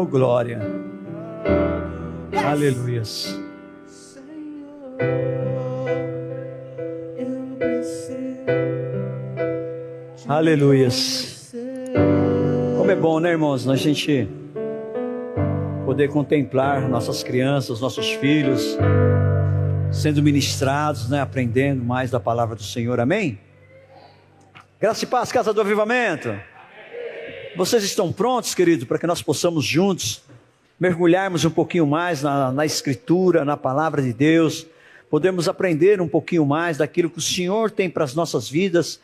Oh, glória. Aleluias. Aleluias. Como é bom, né, irmãos, a gente poder contemplar nossas crianças, nossos filhos sendo ministrados, né, aprendendo mais da palavra do Senhor. Amém? Graça e paz, casa do avivamento. Vocês estão prontos, querido, para que nós possamos juntos mergulharmos um pouquinho mais na Escritura, na palavra de Deus, podemos aprender um pouquinho mais daquilo que o Senhor tem para as nossas vidas,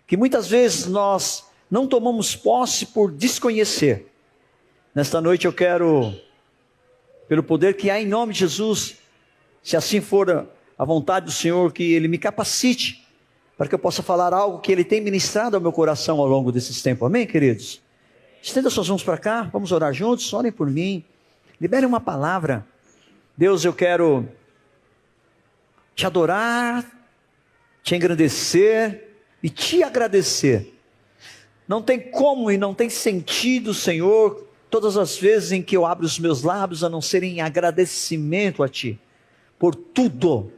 que muitas vezes nós não tomamos posse por desconhecer. Nesta noite eu quero, pelo poder que há em nome de Jesus, se assim for a vontade do Senhor, que Ele me capacite, para que eu possa falar algo que Ele tem ministrado ao meu coração ao longo desses tempos. Amém, queridos? Estenda suas mãos para cá, vamos orar juntos, orem por mim, liberem uma palavra. Deus, eu quero te adorar, te engrandecer e te agradecer. Não tem como e não tem sentido, Senhor, todas as vezes em que eu abro os meus lábios, a não ser em agradecimento a Ti, por tudo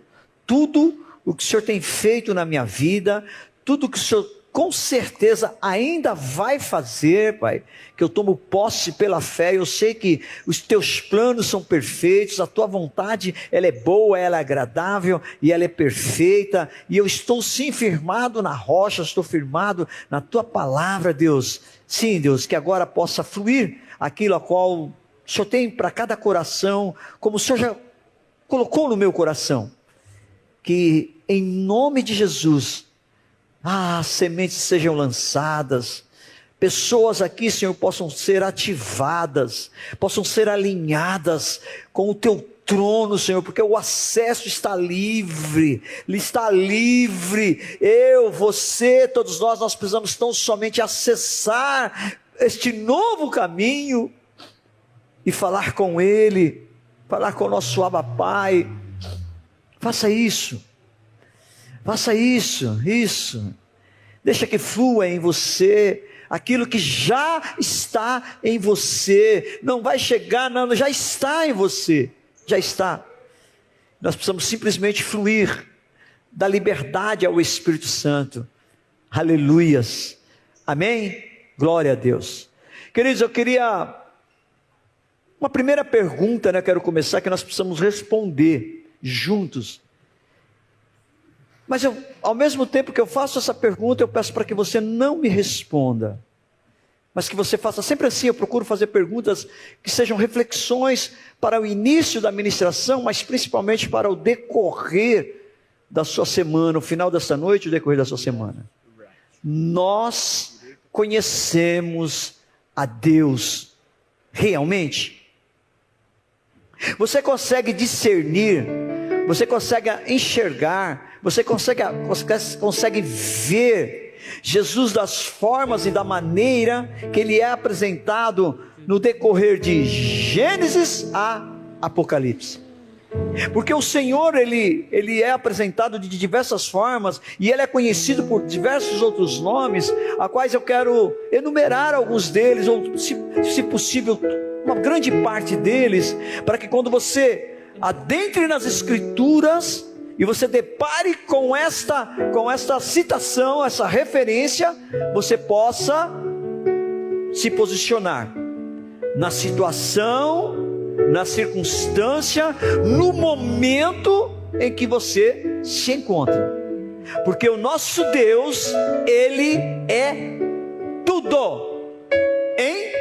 o que o Senhor tem feito na minha vida, tudo que o Senhor com certeza ainda vai fazer, Pai, que eu tomo posse pela fé. Eu sei que os Teus planos são perfeitos, a Tua vontade, ela é boa, ela é agradável e ela é perfeita, e eu estou sim firmado na rocha, estou firmado na Tua palavra, Deus. Sim, Deus, que agora possa fluir aquilo a qual o Senhor tem para cada coração, como o Senhor já colocou no meu coração, que em nome de Jesus, sementes sejam lançadas, pessoas aqui, Senhor, possam ser ativadas, possam ser alinhadas com o Teu trono, Senhor, porque o acesso está livre, você, todos nós precisamos tão somente acessar este novo caminho e falar com Ele, falar com o nosso Abba Pai. Faça isso. Deixa que flua em você aquilo que já está em você. Não vai chegar, não, já está em você. Já está. Nós precisamos simplesmente fluir da liberdade ao Espírito Santo. Aleluias. Amém? Glória a Deus. Queridos, eu queria uma primeira pergunta, né? Quero começar, que nós precisamos responder juntos. Mas ao mesmo tempo que eu faço essa pergunta, eu peço para que você não me responda, mas que você faça sempre assim. Eu procuro fazer perguntas que sejam reflexões para o início da ministração, mas principalmente para o decorrer da sua semana, o final dessa noite, o decorrer da sua semana. Nós conhecemos a Deus realmente? Você consegue discernir, você consegue enxergar, você consegue ver Jesus das formas e da maneira que Ele é apresentado no decorrer de Gênesis a Apocalipse? Porque o Senhor, Ele é apresentado de diversas formas, e Ele é conhecido por diversos outros nomes, a quais eu quero enumerar alguns deles, ou se possível, uma grande parte deles, para que quando você adentre nas Escrituras e você depare com esta citação, essa referência, você possa se posicionar na situação, na circunstância, no momento em que você se encontra. Porque o nosso Deus, Ele é tudo em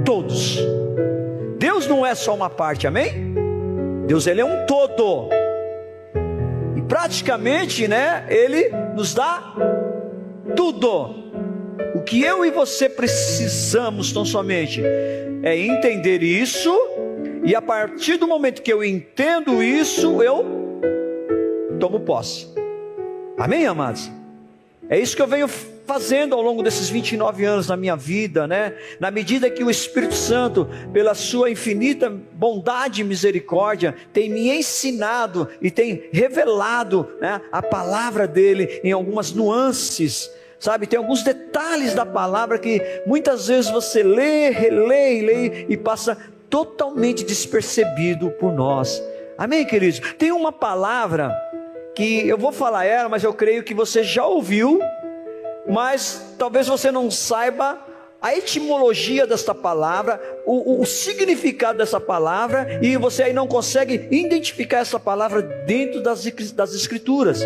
todos. Deus não é só uma parte, amém? Deus, Ele é um todo. E praticamente, né, Ele nos dá tudo. O que eu e você precisamos tão somente é entender isso, e a partir do momento que eu entendo isso, eu tomo posse. Amém, amados? É isso que eu venho fazendo ao longo desses 29 anos na minha vida, né? Na medida que o Espírito Santo, pela sua infinita bondade e misericórdia, tem me ensinado e tem revelado, né, a palavra dele em algumas nuances Sabe, tem alguns detalhes da palavra que muitas vezes você lê, relê e lê e passa totalmente despercebido por nós. Amém, queridos? Tem uma palavra que eu vou falar ela, mas eu creio que você já ouviu, mas talvez você não saiba a etimologia desta palavra, o significado dessa palavra, e você aí não consegue identificar essa palavra dentro das escrituras.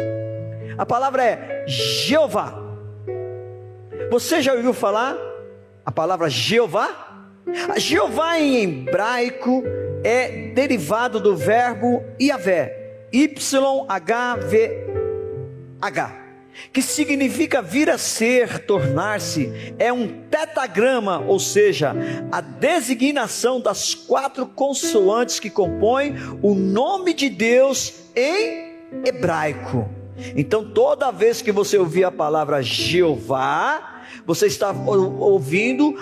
A palavra é Jeová. Você já ouviu falar a palavra Jeová? Jeová em hebraico é derivado do verbo Yahvé, YHVH, que significa vir a ser, tornar-se. É um tetagrama, ou seja, a designação das 4 consoantes que compõem o nome de Deus em hebraico. Então toda vez que você ouvir a palavra Jeová, você está ouvindo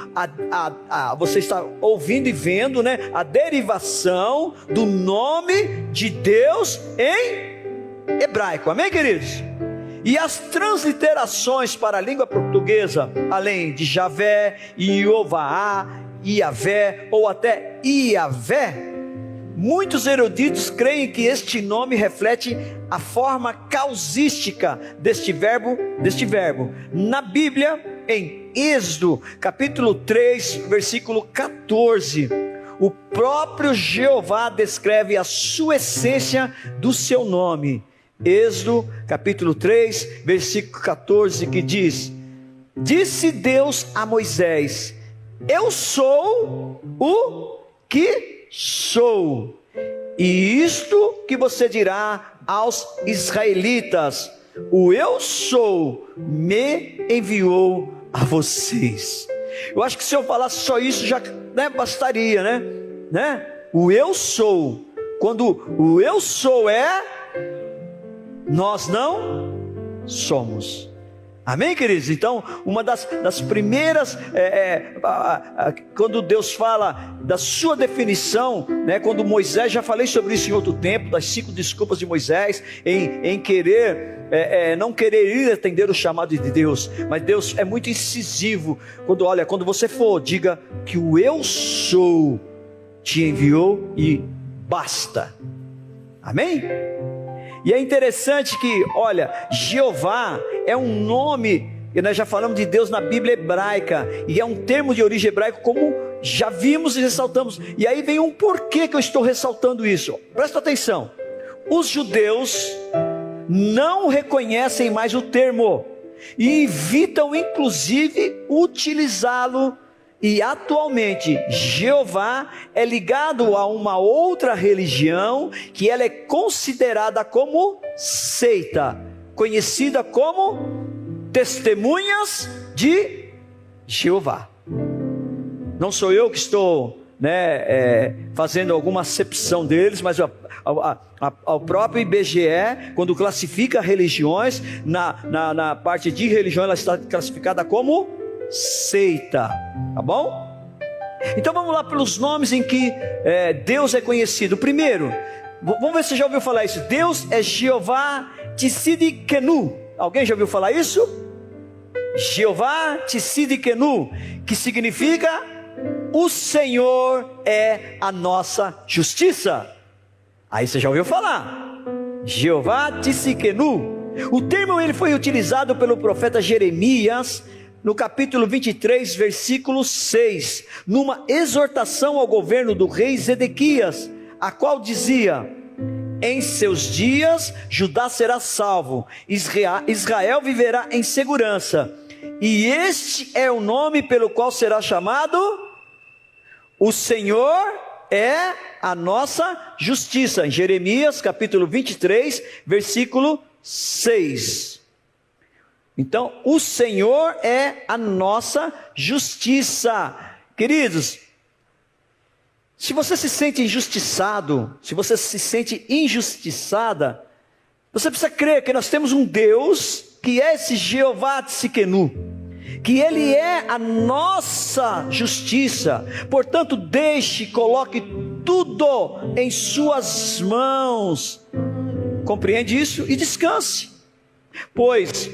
você está ouvindo e vendo, né, a derivação do nome de Deus em hebraico. Amém, queridos? E as transliterações para a língua portuguesa, além de Javé, Iová, Iavé ou até Iavé, muitos eruditos creem que este nome reflete a forma causística deste verbo. Na Bíblia, em Êxodo, capítulo 3, versículo 14, o próprio Jeová descreve a sua essência do seu nome. Êxodo, capítulo 3, versículo 14, que diz: disse Deus a Moisés: eu sou o que sou, e isto que você dirá aos israelitas: o eu sou me enviou a vocês. Eu acho que se eu falasse só isso já, né, bastaria, né? O eu sou, quando o eu sou nós não somos. Amém, queridos? Então, uma das primeiras, quando Deus fala da sua definição, né, quando Moisés, já falei sobre isso em outro tempo, das 5 desculpas de Moisés, em querer, não querer ir atender o chamado de Deus, mas Deus é muito incisivo, quando você for, diga que o eu sou te enviou e basta. Amém? E é interessante que, olha, Jeová é um nome, e nós já falamos de Deus na Bíblia hebraica, e é um termo de origem hebraica, como já vimos e ressaltamos. E aí vem um porquê que eu estou ressaltando isso. Presta atenção: os judeus não reconhecem mais o termo, e evitam inclusive utilizá-lo. E atualmente Jeová é ligado a uma outra religião, que ela é considerada como seita, conhecida como Testemunhas de Jeová. Não sou eu que estou, fazendo alguma acepção deles, mas ao próprio IBGE, quando classifica religiões, na parte de religião, ela está classificada como seita, tá bom? Então vamos lá pelos nomes em que Deus é conhecido. Primeiro, vamos ver se você já ouviu falar isso. Deus é Jeová Tsidkenu. Alguém já ouviu falar isso? Jeová Tsidkenu, que significa: o Senhor é a nossa justiça. Aí você já ouviu falar Jeová Tsidkenu. O termo ele foi utilizado pelo profeta Jeremias no capítulo 23, versículo 6, numa exortação ao governo do rei Zedequias, a qual dizia: em seus dias Judá será salvo, Israel viverá em segurança, e este é o nome pelo qual será chamado: o Senhor é a nossa justiça. Em Jeremias capítulo 23, versículo 6. Então, o Senhor é a nossa justiça. Queridos, se você se sente injustiçado, se você se sente injustiçada, você precisa crer que nós temos um Deus, que é esse Jeová Tsidkenu, que Ele é a nossa justiça. Portanto, coloque tudo em suas mãos. Compreende isso? E descanse. Pois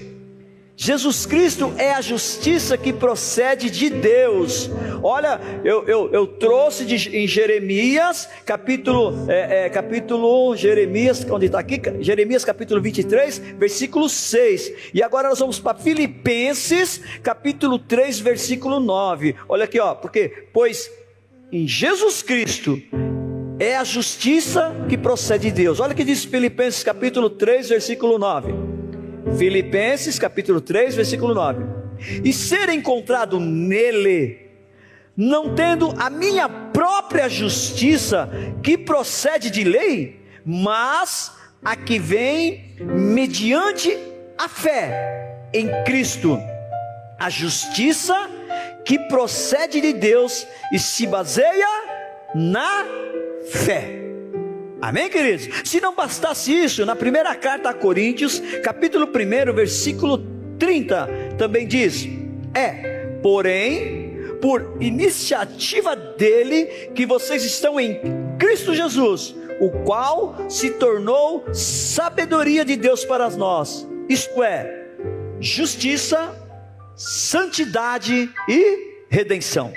Jesus Cristo é a justiça que procede de Deus. Olha, eu trouxe em Jeremias, Jeremias, onde está aqui? Jeremias capítulo 23, versículo 6. E agora nós vamos para Filipenses, capítulo 3, versículo 9. Olha aqui, ó, pois em Jesus Cristo é a justiça que procede de Deus. Olha o que diz Filipenses capítulo 3, versículo 9. Filipenses capítulo 3, versículo 9. E ser encontrado nele, não tendo a minha própria justiça, que procede de lei, mas a que vem mediante a fé em Cristo, a justiça que procede de Deus e se baseia na fé. Amém, queridos? Se não bastasse isso, na primeira carta a Coríntios, capítulo 1, versículo 30, também diz: porém, por iniciativa dele, que vocês estão em Cristo Jesus, o qual se tornou sabedoria de Deus para nós, isto é, justiça, santidade e redenção.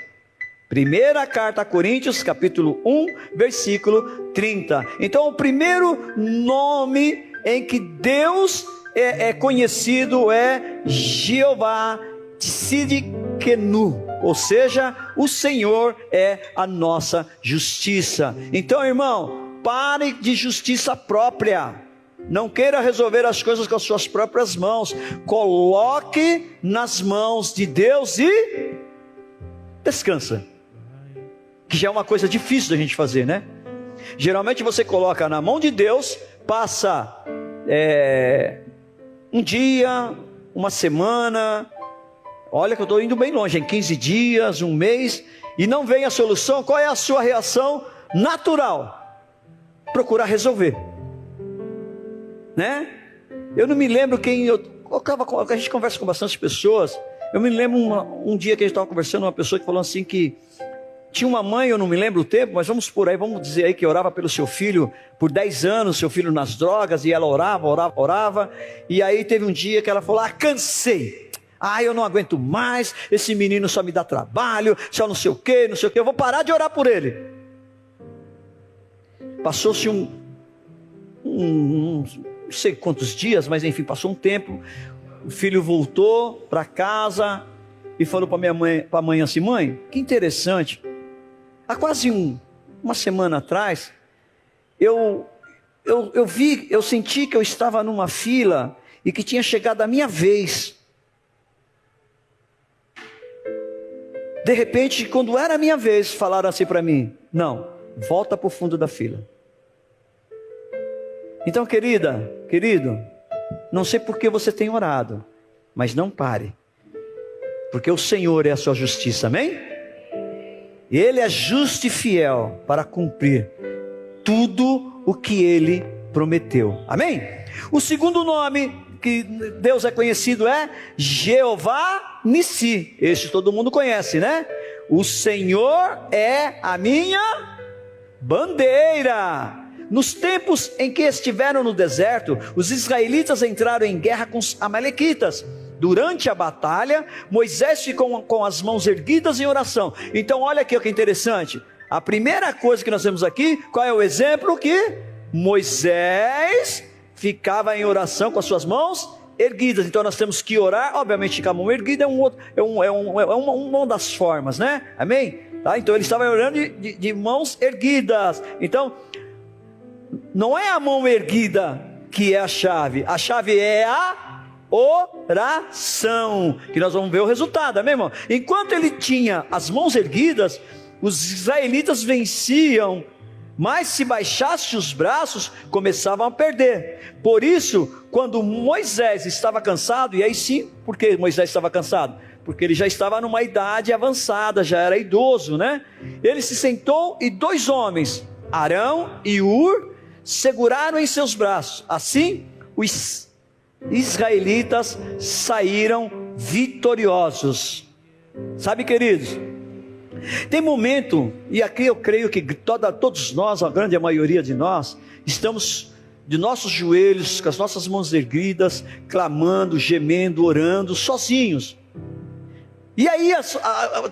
Primeira carta a Coríntios, capítulo 1, versículo 30. Então, o primeiro nome em que Deus é conhecido é Jeová Tsidkenu, ou seja, o Senhor é a nossa justiça. Então, irmão, pare de justiça própria. Não queira resolver as coisas com as suas próprias mãos. Coloque nas mãos de Deus e descansa. Que já é uma coisa difícil da gente fazer, né? Geralmente você coloca na mão de Deus, passa um dia, uma semana, olha que eu estou indo bem longe, em 15 dias, um mês, e não vem a solução. Qual é a sua reação natural? Procurar resolver, né? Eu não me lembro a gente conversa com bastante pessoas. Eu me lembro um dia que a gente estava conversando, uma pessoa que falou assim que tinha uma mãe, eu não me lembro o tempo, mas vamos dizer aí que orava pelo seu filho por 10 anos, seu filho nas drogas, e ela orava, e aí teve um dia que ela falou: cansei, eu não aguento mais, esse menino só me dá trabalho, só não sei o que, eu vou parar de orar por ele. Passou-se não sei quantos dias, mas enfim, passou um tempo, o filho voltou para casa e falou para a mãe assim: mãe, que interessante, há quase uma semana atrás, eu senti que eu estava numa fila e que tinha chegado a minha vez. De repente, quando era a minha vez, falaram assim para mim: não, volta para o fundo da fila. Então, querido, não sei por que você tem orado, mas não pare, porque o Senhor é a sua justiça, amém? Ele é justo e fiel para cumprir tudo o que Ele prometeu, amém? O segundo nome que Deus é conhecido é Jeová Nissi. Este todo mundo conhece, né? O Senhor é a minha bandeira. Nos tempos em que estiveram no deserto, os israelitas entraram em guerra com os amalequitas. Durante a batalha, Moisés ficou com as mãos erguidas em oração. Então olha aqui o que é interessante. A primeira coisa que nós vemos aqui, qual é o exemplo? Que Moisés ficava em oração com as suas mãos erguidas. Então nós temos que orar, obviamente com a mão erguida é uma das formas, né? Amém? Tá? Então ele estava orando de mãos erguidas. Então não é a mão erguida que é a chave é a oração, que nós vamos ver o resultado, amém, irmão? Enquanto ele tinha as mãos erguidas, os israelitas venciam, mas se baixasse os braços, começavam a perder. Por isso, quando Moisés estava cansado, e aí sim, por que Moisés estava cansado? Porque ele já estava numa idade avançada, já era idoso, né? Ele se sentou e 2 homens, Arão e Ur, seguraram em seus braços. Assim, os israelitas saíram vitoriosos. Sabe, queridos, tem momento, e aqui eu creio que todos nós, a grande maioria de nós, estamos de nossos joelhos, com as nossas mãos erguidas, clamando, gemendo, orando, sozinhos. E aí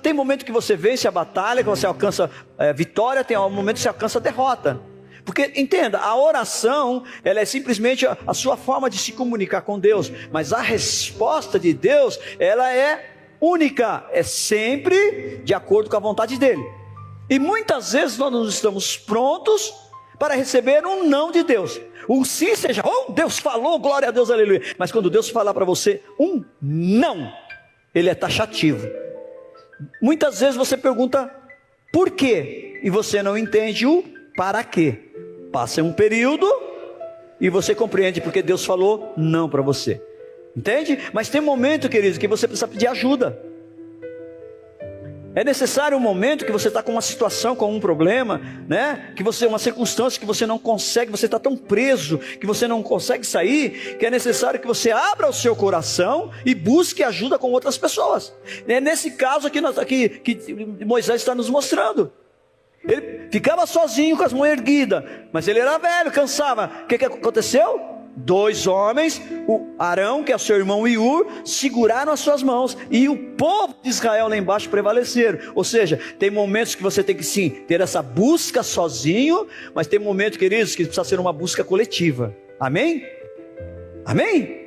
tem momento que você vence a batalha, que você alcança vitória, tem momento que você alcança derrota. Porque, entenda, a oração, ela é simplesmente a sua forma de se comunicar com Deus. Mas a resposta de Deus, ela é única, é sempre de acordo com a vontade dEle. E muitas vezes nós não estamos prontos para receber um não de Deus. Um sim seja, oh, Deus falou, glória a Deus, aleluia. Mas quando Deus falar para você um não, Ele é taxativo. Muitas vezes você pergunta por quê? E você não entende o para quê. Passa um período e você compreende porque Deus falou não para você. Entende? Mas tem um momento, querido, que você precisa pedir ajuda. É necessário um momento que você está com uma situação, com um problema, né? Que você, uma circunstância que você não consegue, você está tão preso que você não consegue sair, que é necessário que você abra o seu coração e busque ajuda com outras pessoas. É nesse caso que Moisés está nos mostrando. Ele ficava sozinho com as mãos erguidas, mas ele era velho, cansava. O que aconteceu? 2 homens, o Arão, que é o seu irmão Iur, seguraram as suas mãos, e o povo de Israel lá embaixo prevaleceram. Ou seja, tem momentos que você tem que sim, ter essa busca sozinho, mas tem momentos, queridos, que precisa ser uma busca coletiva. Amém? Amém?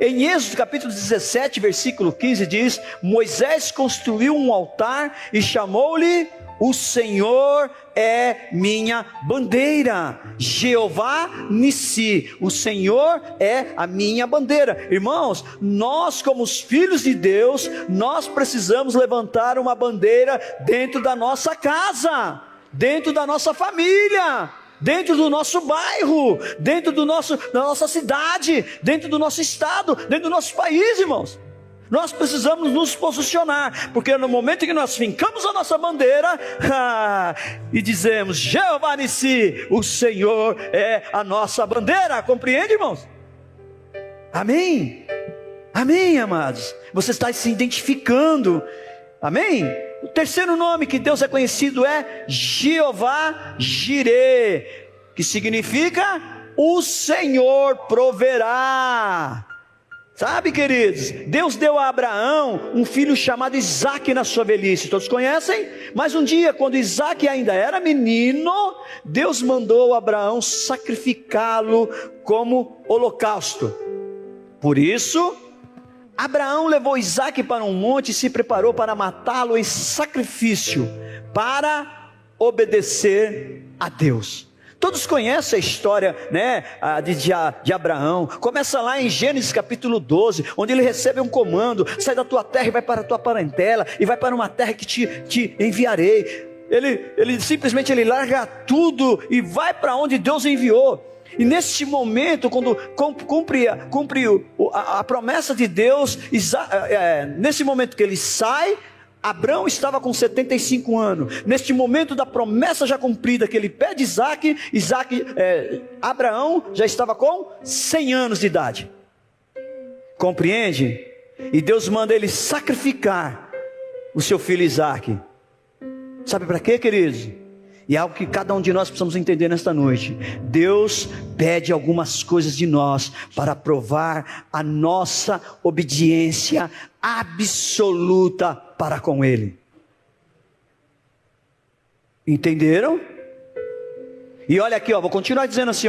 Em Êxodo capítulo 17, versículo 15 diz: Moisés construiu um altar e chamou-lhe: o Senhor é minha bandeira. Jeová Nissi, o Senhor é a minha bandeira. Irmãos, nós como os filhos de Deus, nós precisamos levantar uma bandeira dentro da nossa casa, dentro da nossa família, dentro do nosso bairro, dentro da nossa cidade, dentro do nosso estado, dentro do nosso país, irmãos. Nós precisamos nos posicionar, porque no momento em que nós fincamos a nossa bandeira e dizemos: Jeová Nissi, o Senhor é a nossa bandeira. Compreende, irmãos? Amém? Amém, amados? Você está se identificando. Amém? O terceiro nome que Deus é conhecido é Jeová Jireh, que significa: o Senhor proverá. Sabe, queridos, Deus deu a Abraão um filho chamado Isaque na sua velhice, todos conhecem? Mas um dia, quando Isaque ainda era menino, Deus mandou Abraão sacrificá-lo como holocausto. Por isso, Abraão levou Isaque para um monte e se preparou para matá-lo em sacrifício, para obedecer a Deus. Todos conhecem a história, né, de Abraão. Começa lá em Gênesis capítulo 12, onde ele recebe um comando: sai da tua terra e vai para a tua parentela, e vai para uma terra que te enviarei. Ele simplesmente larga tudo e vai para onde Deus enviou. E nesse momento, quando cumpriu a promessa de Deus, nesse momento que ele sai, Abraão estava com 75 anos. Neste momento da promessa já cumprida, que ele pede Abraão já estava com 100 anos de idade. Compreende? E Deus manda ele sacrificar o seu filho Isaque. Sabe para quê, queridos? E é algo que cada um de nós precisamos entender nesta noite. Deus pede algumas coisas de nós para provar a nossa obediência absoluta para com Ele. Entenderam? E olha aqui, vou continuar dizendo assim,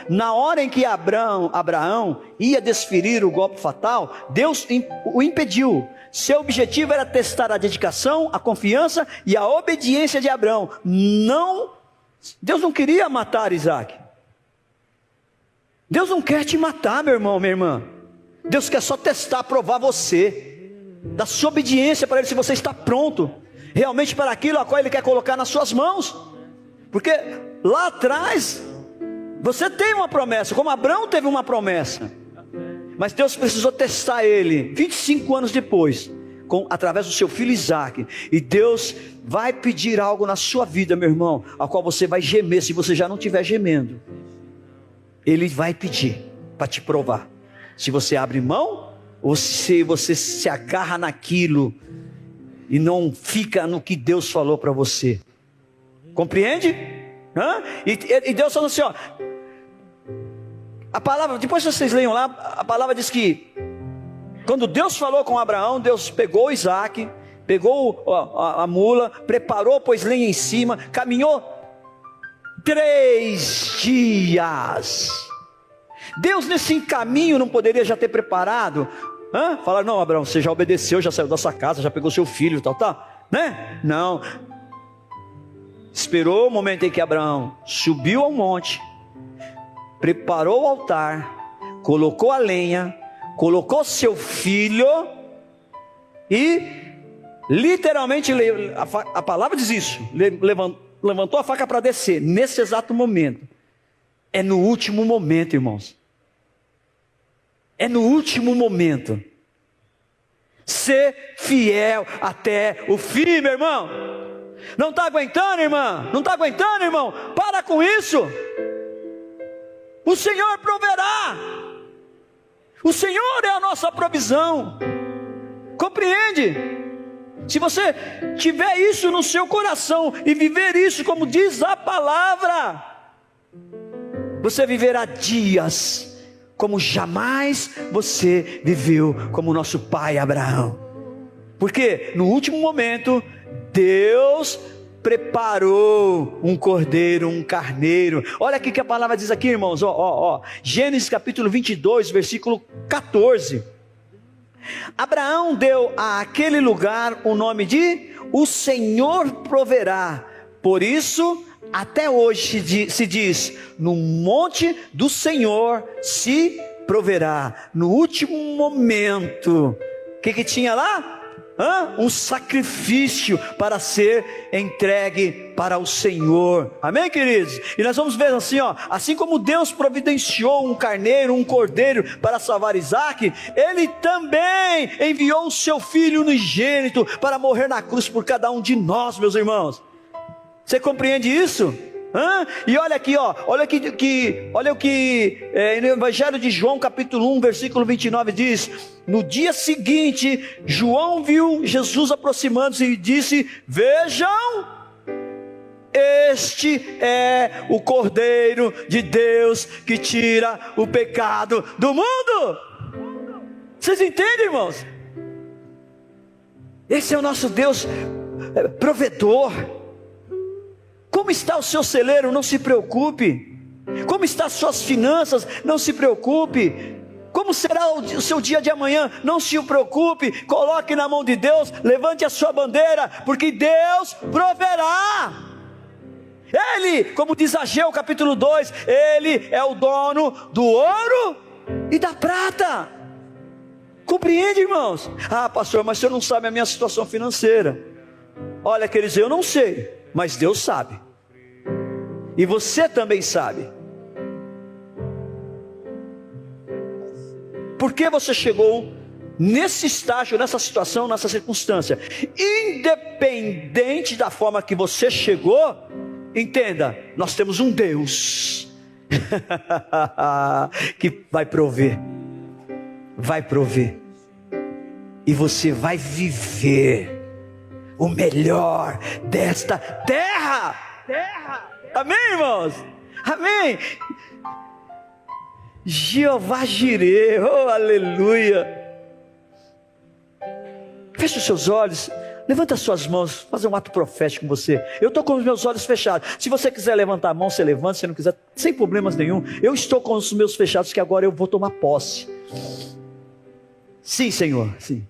na hora em que Abraão ia desferir o golpe fatal, Deus o impediu. Seu objetivo era testar a dedicação, a confiança e a obediência de Abraão. Deus não queria matar Isaque. Deus não quer te matar, meu irmão, minha irmã. Deus quer só testar, provar você, da sua obediência para Ele, se você está pronto realmente para aquilo a qual Ele quer colocar nas suas mãos. Porque lá atrás você tem uma promessa, como Abraão teve uma promessa, mas Deus precisou testar ele 25 anos depois, através do seu filho Isaque. E Deus vai pedir algo na sua vida, meu irmão, ao qual você vai gemer. Se você já não estiver gemendo, Ele vai pedir para te provar se você abre mão ou se você se agarra naquilo e não fica no que Deus falou para você. Compreende? E Deus falou assim, A palavra, depois vocês leiam lá, a palavra diz que quando Deus falou com Abraão, Deus pegou Isaac, pegou a mula, preparou, pôs lenha em cima, caminhou 3 dias. Deus nesse caminho não poderia já ter preparado? Falar, não, Abraão, você já obedeceu, já saiu da sua casa, já pegou seu filho, tal, né? Não. Esperou o momento em que Abraão subiu ao monte, preparou o altar, colocou a lenha, colocou seu filho e literalmente, a palavra diz isso, levantou a faca para descer, nesse exato momento. É no último momento, irmãos. É no último momento. Ser fiel até o fim, meu irmão. Não está aguentando, irmã? Não está aguentando, irmão? Para com isso. O Senhor proverá. O Senhor é a nossa provisão. Compreende? Se você tiver isso no seu coração e viver isso como diz a palavra, você viverá dias como jamais você viveu, como nosso pai Abraão. Porque no último momento, Deus preparou um cordeiro, um carneiro. Olha aqui que a palavra diz aqui, irmãos, Gênesis capítulo 22, versículo 14. Abraão deu àquele lugar o nome de o Senhor proverá. Por isso, até hoje se diz, no monte do Senhor se proverá. No último momento, o que tinha lá? Um sacrifício para ser entregue para o Senhor. Amém, queridos? E nós vamos ver assim, assim como Deus providenciou um carneiro, um cordeiro para salvar Isaac, Ele também enviou o seu Filho unigênito para morrer na cruz por cada um de nós, meus irmãos. Você compreende isso? E olha aqui, olha o que no Evangelho de João capítulo 1 versículo 29 diz: no dia seguinte, João viu Jesus aproximando-se e disse: vejam, este é o Cordeiro de Deus que tira o pecado do mundo. Vocês entendem, irmãos? Esse é o nosso Deus provedor. Como está o seu celeiro? Não se preocupe. Como estão as suas finanças? Não se preocupe. Como será o seu dia de amanhã? Não se preocupe. Coloque na mão de Deus. Levante a sua bandeira, porque Deus proverá. Ele, como diz Ageu capítulo 2, Ele é o dono do ouro e da prata. Compreende, irmãos? Pastor, mas o senhor não sabe a minha situação financeira. Olha, queridos, eu não sei, mas Deus sabe. E você também sabe. Por que você chegou nesse estágio, nessa situação, nessa circunstância? Independente da forma que você chegou, entenda, nós temos um Deus que vai prover. Vai prover. E você vai viver o melhor desta terra. Amém, irmãos? Amém. Jeová Jireh, aleluia. Feche os seus olhos, levanta as suas mãos, fazer um ato profético com você. Eu estou com os meus olhos fechados. Se você quiser levantar a mão, você levanta. Se não quiser, sem problemas nenhum. Eu estou com os meus fechados, que agora eu vou tomar posse. Sim, Senhor, sim.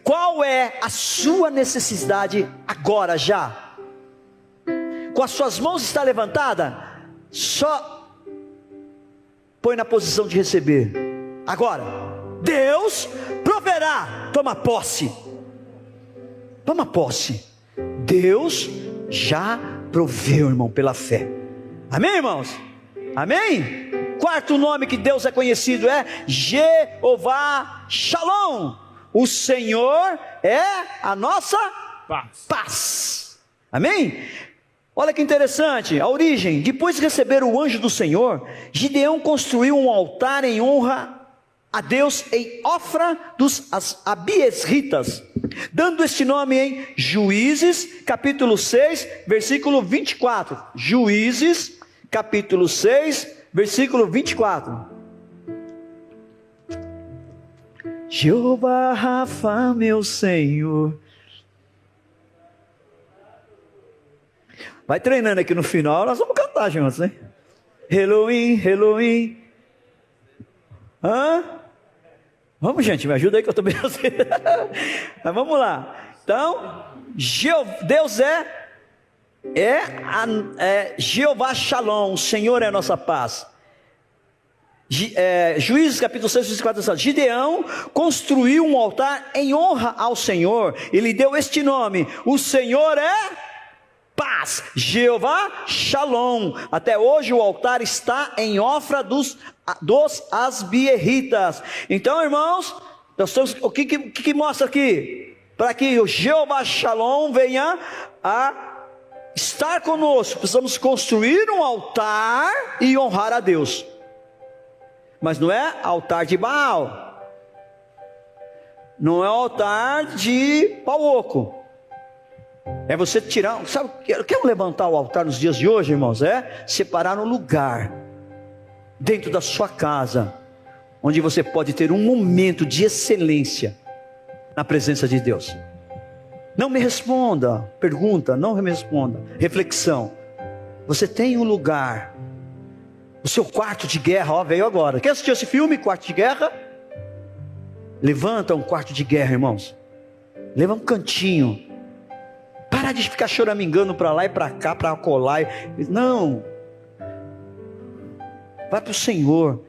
Qual é a sua necessidade agora já? Com as suas mãos está levantada, só põe na posição de receber. Agora, Deus proverá. Toma posse. Toma posse. Deus já proveu, irmão, pela fé. Amém, irmãos? Amém? Quarto nome que Deus é conhecido é Jeová Shalom. O Senhor é a nossa paz. Amém? Olha que interessante, a origem. Depois de receber o anjo do Senhor, Gideão construiu um altar em honra a Deus em Ofra dos Abiesritas, dando este nome em Juízes capítulo 6 versículo 24. Juízes capítulo 6, versículo 24. Jeová Rafa, meu Senhor. Vai treinando aqui no final, nós vamos cantar juntos, né? Elohim, Elohim. Hã? Vamos, gente, me ajuda aí que eu tô bem assim. Mas vamos lá. Então, Deus é Jeová Shalom, o Senhor é a nossa paz. Juízes capítulo 6, versículo 4. Gideão construiu um altar em honra ao Senhor. Ele deu este nome: o Senhor é paz, Jeová Shalom. Até hoje o altar está em Ofra dos Asbieritas. Então, irmãos, nós temos, o que mostra aqui? Para que o Jeová Shalom venha a estar conosco, precisamos construir um altar e honrar a Deus. Mas não é altar de Baal, não é altar de pau oco. É você tirar, sabe, quer levantar o altar nos dias de hoje, irmãos? É separar um lugar dentro da sua casa, onde você pode ter um momento de excelência na presença de Deus. Não me responda, pergunta, não me responda, reflexão. Você tem um lugar, o seu quarto de guerra, ó, veio agora. Quer assistir esse filme, Quarto de Guerra? Levanta um quarto de guerra, irmãos. Leva um cantinho. Para de ficar choramingando para lá e para cá, para colar. Não. Vai para o Senhor.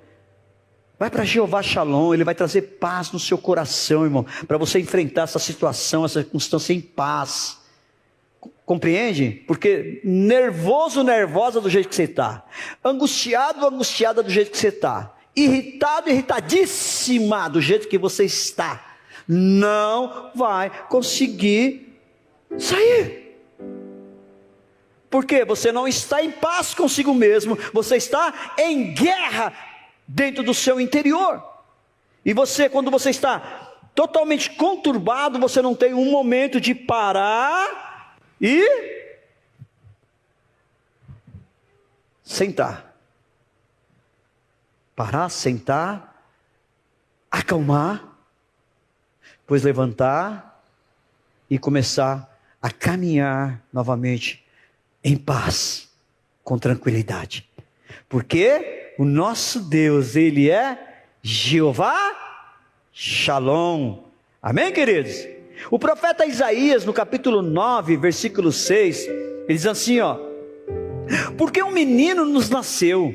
Vai para Jeová Shalom. Ele vai trazer paz no seu coração, irmão. Para você enfrentar essa situação, essa circunstância em paz. Compreende? Porque nervosa do jeito que você está. Angustiada do jeito que você está. Irritadíssima do jeito que você está. Não vai conseguir sair. Porque você não está em paz consigo mesmo. Você está em guerra dentro do seu interior. E você, quando você está totalmente conturbado, você não tem um momento de parar e sentar. Parar, sentar, acalmar, depois levantar e começar a caminhar novamente em paz, com tranquilidade. Porque o nosso Deus, Ele é Jeová Shalom. Amém, queridos? O profeta Isaías, no capítulo 9, versículo 6, ele diz assim, ó: porque um menino nos nasceu,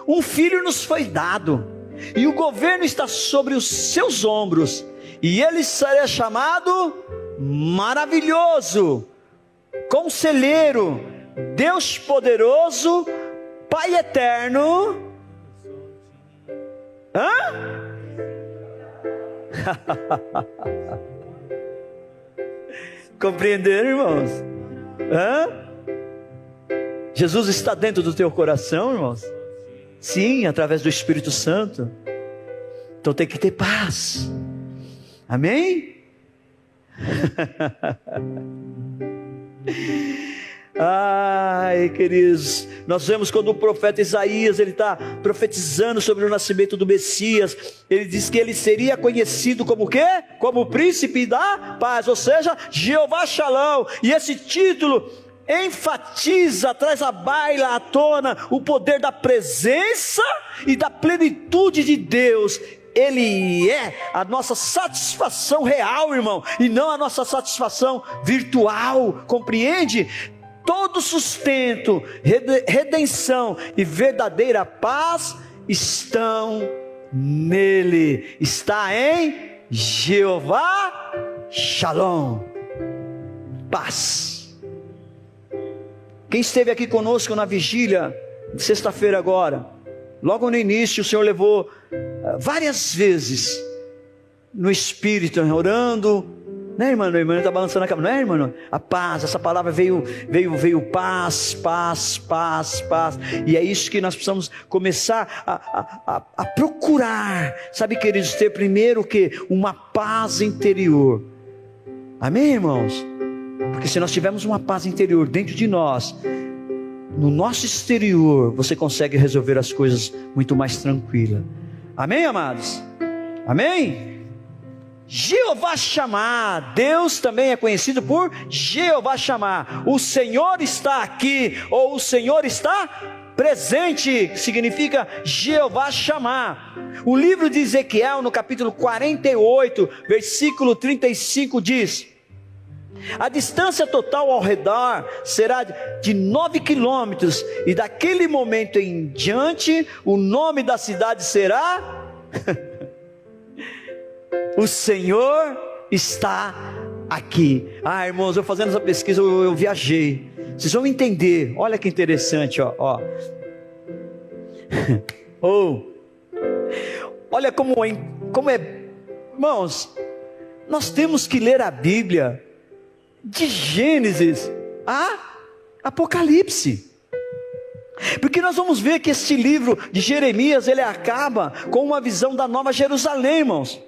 um filho nos foi dado, e o governo está sobre os seus ombros, e ele será chamado Maravilhoso, Conselheiro, Deus Poderoso, Pai Eterno. Compreenderam, irmãos? Jesus está dentro do teu coração, irmãos? Sim, através do Espírito Santo. Então tem que ter paz. Amém? Ai, queridos, nós vemos quando o profeta Isaías, ele está profetizando sobre o nascimento do Messias. Ele diz que ele seria conhecido como o quê? Como o príncipe da paz, ou seja, Jeová Shalom. E esse título enfatiza, traz à baila, à tona, o poder da presença e da plenitude de Deus. Ele é a nossa satisfação real, irmão, e não a nossa satisfação virtual. Compreende? Todo sustento, redenção e verdadeira paz estão nele. Está em Jeová Shalom. Paz. Quem esteve aqui conosco na vigília de sexta-feira agora, logo no início o Senhor levou várias vezes no Espírito, orando, né, irmão? A irmã está balançando a cabeça, não é, irmão? A paz, essa palavra veio paz, paz, paz, paz. E é isso que nós precisamos começar a procurar, sabe, queridos, ter primeiro o quê? Uma paz interior. Amém, irmãos? Porque se nós tivermos uma paz interior dentro de nós, no nosso exterior, você consegue resolver as coisas muito mais tranquila. Amém, amados? Amém? Jeová Shammah, Deus também é conhecido por Jeová Shammah. O Senhor está aqui, ou o Senhor está presente, significa Jeová Shammah. O livro de Ezequiel, no capítulo 48, versículo 35 diz: a distância total ao redor será de 9 quilômetros, e daquele momento em diante, o nome da cidade será... o Senhor está aqui. Irmãos, eu fazendo essa pesquisa, eu viajei. Vocês vão entender, olha que interessante, ó. Olha como é, irmãos, nós temos que ler a Bíblia de Gênesis a Apocalipse, porque nós vamos ver que este livro de Jeremias, ele acaba com uma visão da Nova Jerusalém, irmãos,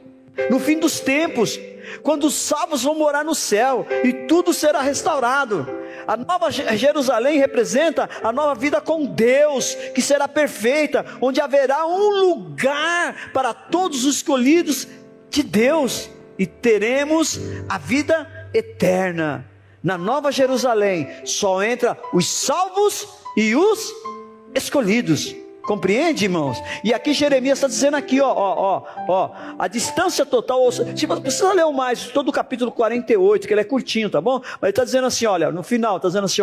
no fim dos tempos, quando os salvos vão morar no céu, e tudo será restaurado. A Nova Jerusalém representa a nova vida com Deus, que será perfeita, onde haverá um lugar para todos os escolhidos de Deus, e teremos a vida eterna. Na Nova Jerusalém só entra os salvos e os escolhidos. Compreende, irmãos? E aqui Jeremias está dizendo aqui, a distância total, tipo, precisa ler mais, todo o capítulo 48, que ele é curtinho, tá bom? Mas ele está dizendo assim, olha, no final, está dizendo assim,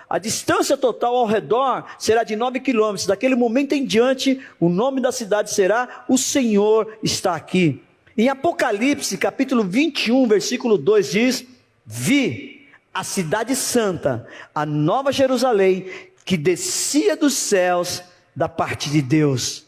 a distância total ao redor será de 9 quilômetros, daquele momento em diante, o nome da cidade será: o Senhor está aqui. Em Apocalipse, capítulo 21, versículo 2 diz: vi a cidade santa, a Nova Jerusalém, que descia dos céus da parte de Deus,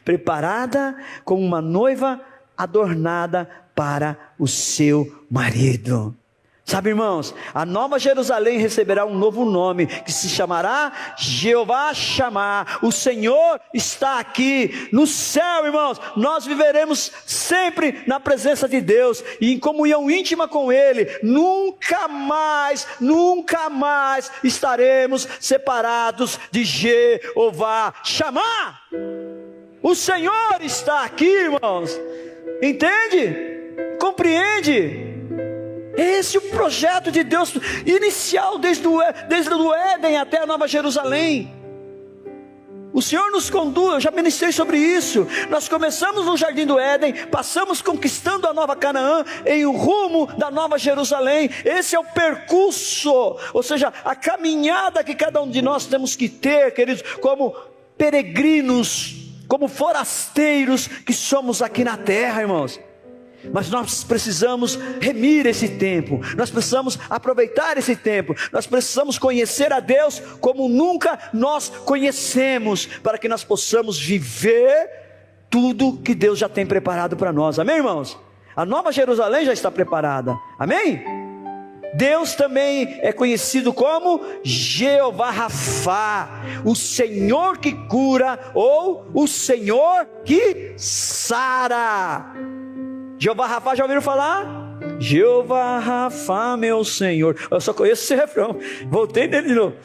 preparada como uma noiva adornada para o seu marido. Sabe, irmãos, a Nova Jerusalém receberá um novo nome, que se chamará Jeová Shammah. O Senhor está aqui no céu, irmãos. Nós viveremos sempre na presença de Deus e em comunhão íntima com Ele. Nunca mais estaremos separados de Jeová Shammah. O Senhor está aqui, irmãos. Entende? Compreende? Esse é o projeto de Deus inicial, desde o Éden até a Nova Jerusalém. O Senhor nos conduz, eu já ministrei sobre isso. Nós começamos no Jardim do Éden, passamos conquistando a Nova Canaã, em o rumo da Nova Jerusalém. Esse é o percurso, ou seja, a caminhada que cada um de nós temos que ter, queridos, como peregrinos, como forasteiros que somos aqui na terra, irmãos. Mas nós precisamos remir esse tempo, nós precisamos aproveitar esse tempo, nós precisamos conhecer a Deus como nunca nós conhecemos, para que nós possamos viver tudo que Deus já tem preparado para nós. Amém, irmãos? A Nova Jerusalém já está preparada. Amém? Deus também é conhecido como Jeová Rafá, o Senhor que cura, ou o Senhor que sara. Jeová Rafá, já ouviram falar? Jeová Rafá, meu Senhor. Eu só conheço esse refrão, voltei nele de novo.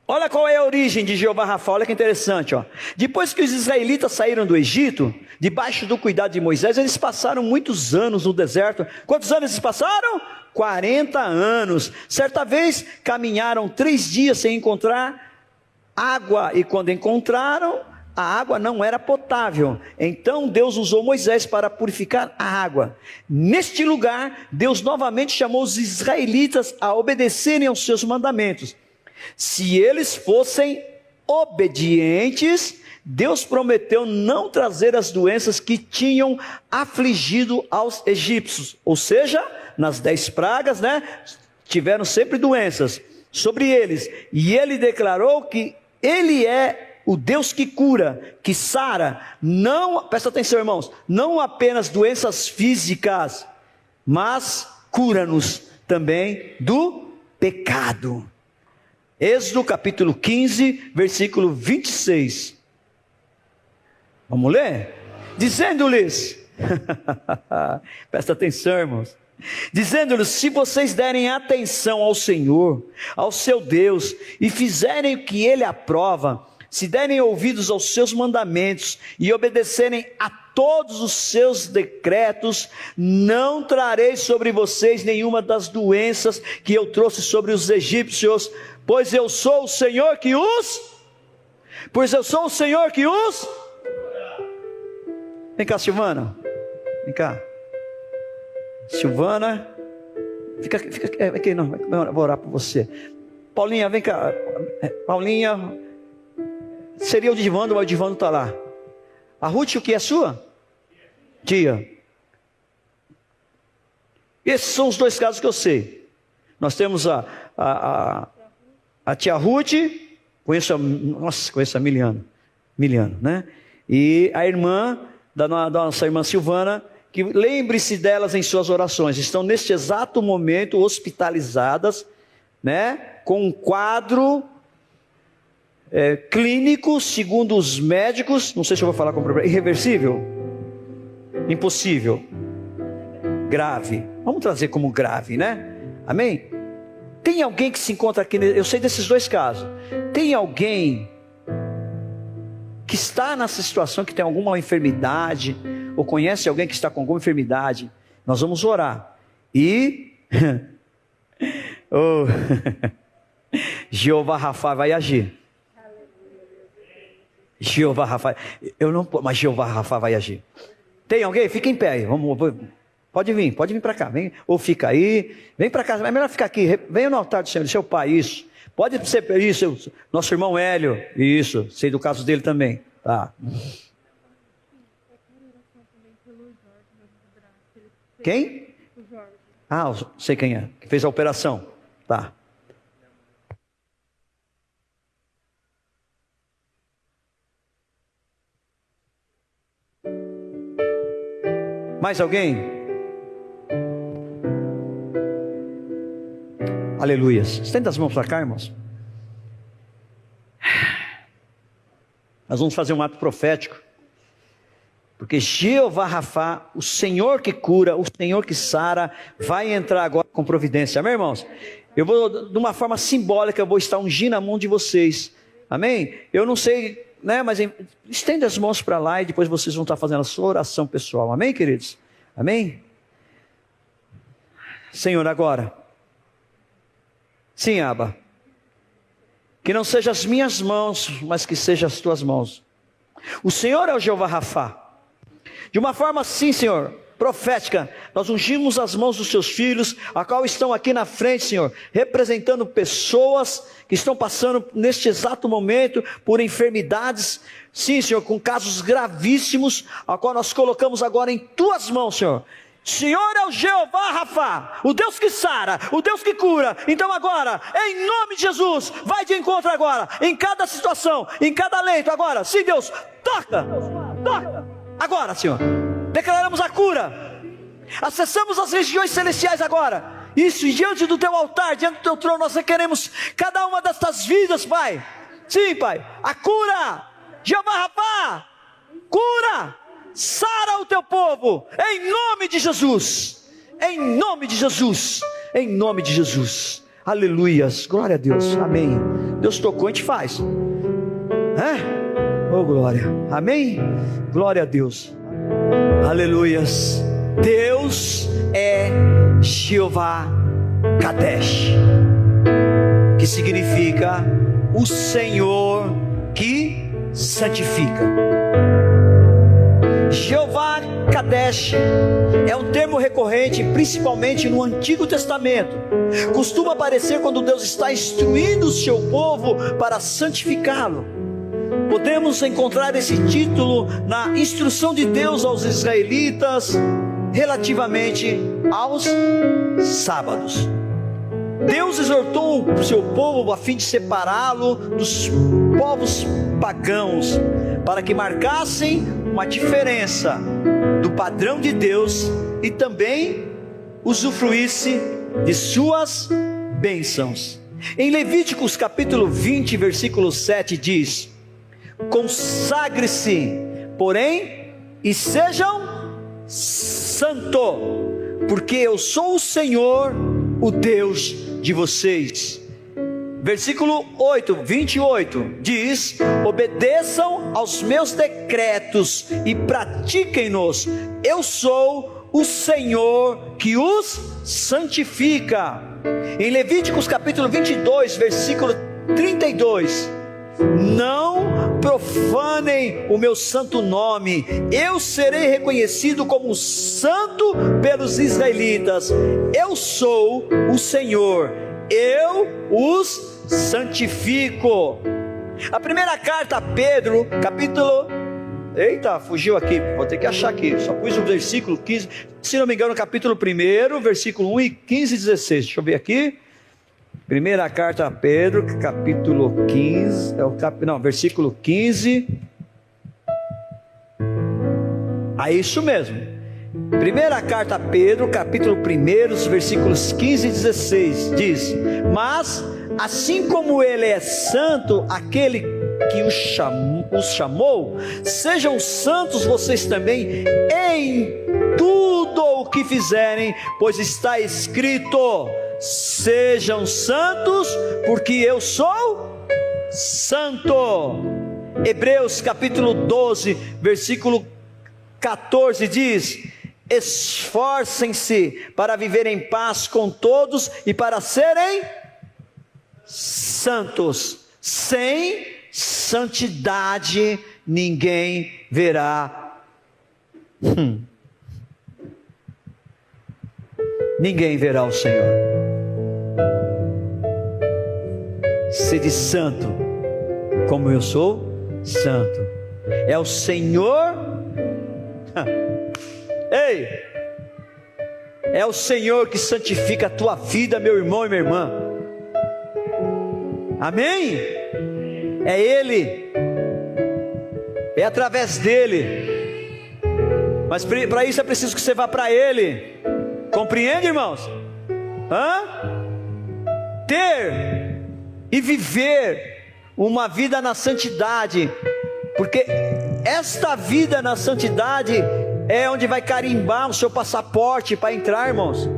Olha qual é a origem de Jeová Rafá, olha que interessante, Depois que os israelitas saíram do Egito, debaixo do cuidado de Moisés, eles passaram muitos anos no deserto. Quantos anos eles passaram? 40 anos. Certa vez caminharam 3 dias sem encontrar água, e quando encontraram, a água não era potável. Então Deus usou Moisés para purificar a água. Neste lugar, Deus novamente chamou os israelitas a obedecerem aos seus mandamentos. Se eles fossem obedientes, Deus prometeu não trazer as doenças que tinham afligido aos egípcios. Ou seja, nas 10 pragas, tiveram sempre doenças sobre eles. E ele declarou que ele é o Deus que cura, que sara, não, presta atenção, irmãos, não apenas doenças físicas, mas cura-nos também do pecado. Êxodo capítulo 15, versículo 26. Vamos ler? Dizendo-lhes, presta atenção, irmãos, dizendo-lhes: se vocês derem atenção ao Senhor, ao seu Deus, e fizerem o que Ele aprova, se derem ouvidos aos seus mandamentos e obedecerem a todos os seus decretos, não trarei sobre vocês nenhuma das doenças que eu trouxe sobre os egípcios, pois eu sou o Senhor que os... Vem cá, Silvana. Vem cá. Silvana. Fica aqui, não. Eu vou orar por você. Paulinha, vem cá. Paulinha. Seria o Divando, mas o Divando está lá. A Ruth, o que é sua? Tia. Esses são os dois casos que eu sei. Nós temos a tia Ruth, conheço a Miliano, né? E a irmã, da nossa irmã Silvana, que lembre-se delas em suas orações, estão neste exato momento hospitalizadas, né? Com um quadro clínico, segundo os médicos, não sei se eu vou falar com problema, irreversível, impossível, grave, vamos trazer como grave, né? Amém? Tem alguém que se encontra aqui, eu sei desses dois casos, tem alguém que está nessa situação, que tem alguma enfermidade, ou conhece alguém que está com alguma enfermidade, nós vamos orar, e Jeová Rafa vai agir. Jeová Rafa, mas Jeová Rafa vai agir. Tem alguém? Fica em pé aí, pode vir para cá, vem, ou fica aí, vem para cá, é melhor ficar aqui, venha no altar do Senhor, seu pai, isso, pode ser isso, nosso irmão Hélio, isso, sei do caso dele também, tá. Quem? Sei quem é, que fez a operação, tá. Mais alguém? Aleluias. Estenda as mãos para cá, irmãos. Nós vamos fazer um ato profético. Porque Jeová Rafa, o Senhor que cura, o Senhor que sara, vai entrar agora com providência. Amém, irmãos? Eu vou, de uma forma simbólica, eu vou estar ungindo a mão de vocês. Amém? Eu não sei, né? Mas estende as mãos para lá e depois vocês vão estar fazendo a sua oração pessoal. Amém, queridos? Amém? Senhor, agora. Sim, Abba. Que não sejam as minhas mãos, mas que sejam as tuas mãos. O Senhor é o Jeová Rafa. De uma forma assim, Senhor, profética, nós ungimos as mãos dos seus filhos, a qual estão aqui na frente, Senhor, representando pessoas que estão passando neste exato momento por enfermidades, sim, Senhor, com casos gravíssimos, a qual nós colocamos agora em tuas mãos, Senhor. Senhor é o Jeová Rafa, o Deus que sara, o Deus que cura. Então agora, em nome de Jesus, vai de encontro agora, em cada situação, em cada leito agora. Sim, Deus, toca. Agora, Senhor, declaramos a cura. Acessamos as regiões celestiais agora. Isso, e diante do teu altar, diante do teu trono, nós requeremos cada uma destas vidas, Pai. Sim, Pai, a cura. Jeová Rafa, cura. Sara o teu povo, em nome de Jesus, em nome de Jesus, em nome de Jesus, aleluias, glória a Deus, amém. Deus tocou, a gente faz, oh glória, amém, glória a Deus, aleluias. Deus é Jeová Kadesh, que significa o Senhor que santifica. Jeová Kadesh é um termo recorrente, principalmente no Antigo Testamento. Costuma aparecer quando Deus está instruindo o seu povo para santificá-lo. Podemos encontrar esse título na instrução de Deus aos israelitas relativamente aos sábados. Deus exortou o seu povo a fim de separá-lo dos povos pagãos, para que marcassem uma diferença do padrão de Deus e também usufruísse de suas bênçãos. Em Levíticos capítulo 20, versículo 7 diz: consagre-se, porém, e sejam santo, porque eu sou o Senhor, o Deus de vocês. Versículo 28 diz: obedeçam aos meus decretos e pratiquem-nos, eu sou o Senhor que os santifica. Em Levíticos capítulo 22, versículo 32: não profanem o meu santo nome, eu serei reconhecido como santo pelos israelitas, eu sou o Senhor, eu os santifico. A primeira carta a Pedro, capítulo... Eita, fugiu aqui, vou ter que achar aqui, só pus o versículo 15, se não me engano, capítulo 1, versículo 1 e 15 e 16, deixa eu ver aqui. Primeira carta a Pedro, capítulo 15, versículo 15. Isso mesmo. Primeira carta a Pedro, capítulo 1, versículos 15 e 16, diz: mas, assim como ele é santo, aquele que os chamou, sejam santos vocês também em tudo o que fizerem, pois está escrito: sejam santos, porque eu sou santo. Hebreus capítulo 12, versículo 14 diz: esforcem-se para viver em paz com todos e para serem santos. Sem santidade ninguém verá. Ninguém verá o Senhor. Sede santo, como eu sou santo. É o Senhor. Ei, é o Senhor que santifica a tua vida, meu irmão e minha irmã. Amém? É Ele, é através dEle, mas para isso é preciso que você vá para Ele. Compreende, irmãos? Ter e viver uma vida na santidade, porque esta vida na santidade é onde vai carimbar o seu passaporte para entrar, irmãos.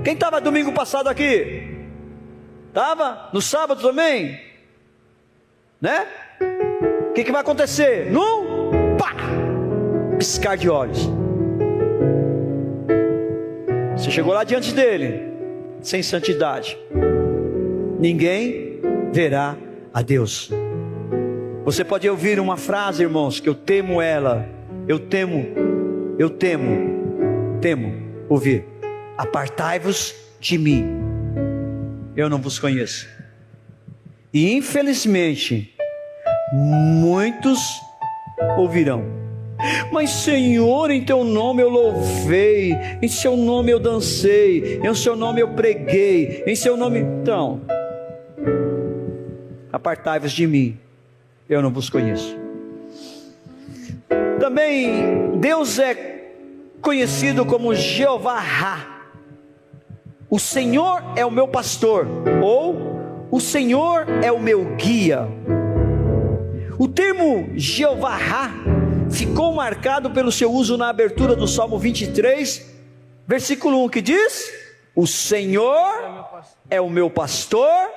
Quem estava domingo passado aqui? Estava? No sábado também? Né? O que vai acontecer? Piscar de olhos. Você chegou lá diante dele, sem santidade, ninguém verá a Deus. Você pode ouvir uma frase, irmãos, que eu temo ela. Eu temo ouvir: apartai-vos de mim, eu não vos conheço. E infelizmente muitos ouvirão: mas Senhor, em teu nome eu louvei, em seu nome eu dancei, em seu nome eu preguei, em seu nome... Então, apartai-vos de mim, eu não vos conheço. Também Deus é conhecido como Jeová-Ra. O Senhor é o meu pastor, ou o Senhor é o meu guia. O termo Jeová-Ra ficou marcado pelo seu uso na abertura do Salmo 23, versículo 1, que diz: o Senhor é o meu pastor,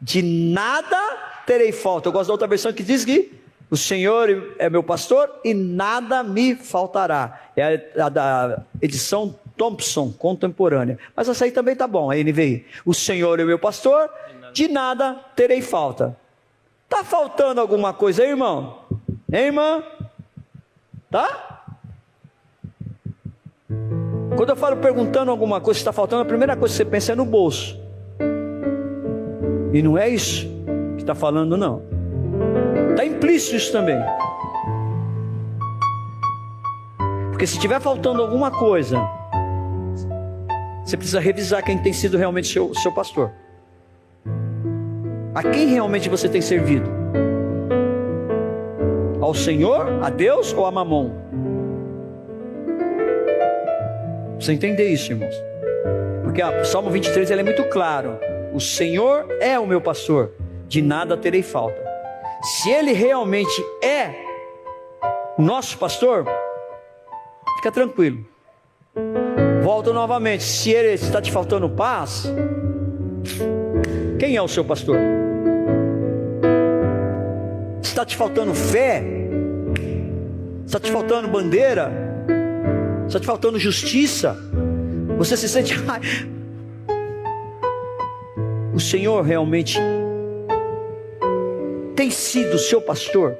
de nada terei falta. Eu gosto da outra versão que diz que o Senhor é meu pastor e nada me faltará. É a da edição Thompson, contemporânea. Mas essa aí também tá bom, a NVI. O Senhor é meu pastor, de nada terei falta. Tá faltando alguma coisa aí, irmão? Hein, irmã? Tá? Quando eu falo perguntando alguma coisa, se está faltando, a primeira coisa que você pensa é no bolso. E não é isso que está falando, não. Está implícito isso também. Porque se estiver faltando alguma coisa, você precisa revisar quem tem sido realmente seu pastor. A quem realmente você tem servido? Ao Senhor, a Deus ou a Mamon? Precisa entender isso, irmãos. Porque o Salmo 23 ele é muito claro: o Senhor é o meu pastor, de nada terei falta. Se Ele realmente é o nosso pastor, fica tranquilo, Volto novamente, se ele está te faltando paz, quem é o seu pastor? Está te faltando fé? Está te faltando bandeira? Está te faltando justiça? Você se sente... O Senhor realmente tem sido o seu pastor?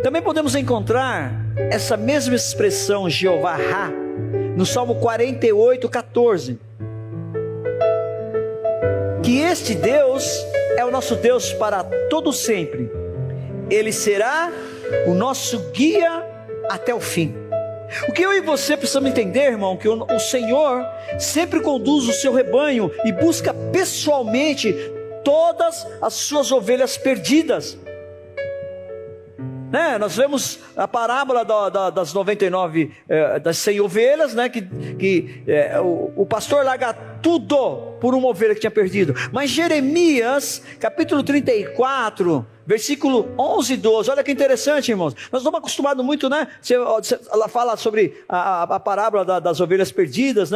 Também podemos encontrar essa mesma expressão Jeová Ra no Salmo 48:14, que este Deus é o nosso Deus para todo sempre. Ele será o nosso guia até o fim. O que eu e você precisamos entender, irmão, que o Senhor sempre conduz o seu rebanho e busca pessoalmente todas as suas ovelhas perdidas. Nós vemos a parábola das 99, das 100 ovelhas, que o pastor larga tudo por uma ovelha que tinha perdido. Mas Jeremias, capítulo 34, versículo 11 e 12, olha que interessante, irmãos. Nós estamos acostumados muito, ela fala sobre a parábola das ovelhas perdidas,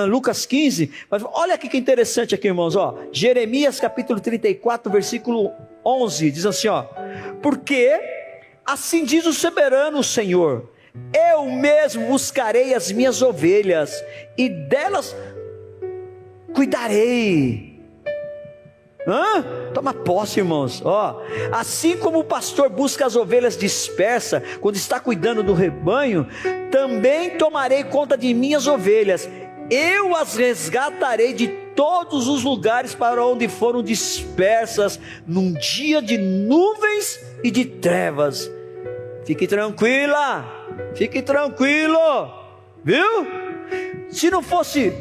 Lucas 15, mas olha que interessante aqui, irmãos, Jeremias capítulo 34, versículo 11, diz assim, porque assim diz o soberano Senhor, eu mesmo buscarei as minhas ovelhas, e delas cuidarei. Toma posse, irmãos. Assim como o pastor busca as ovelhas dispersas, quando está cuidando do rebanho, também tomarei conta de minhas ovelhas, eu as resgatarei de todos os lugares para onde foram dispersas, num dia de nuvens e de trevas. Fique tranquila, fique tranquilo, viu? Se não fosse,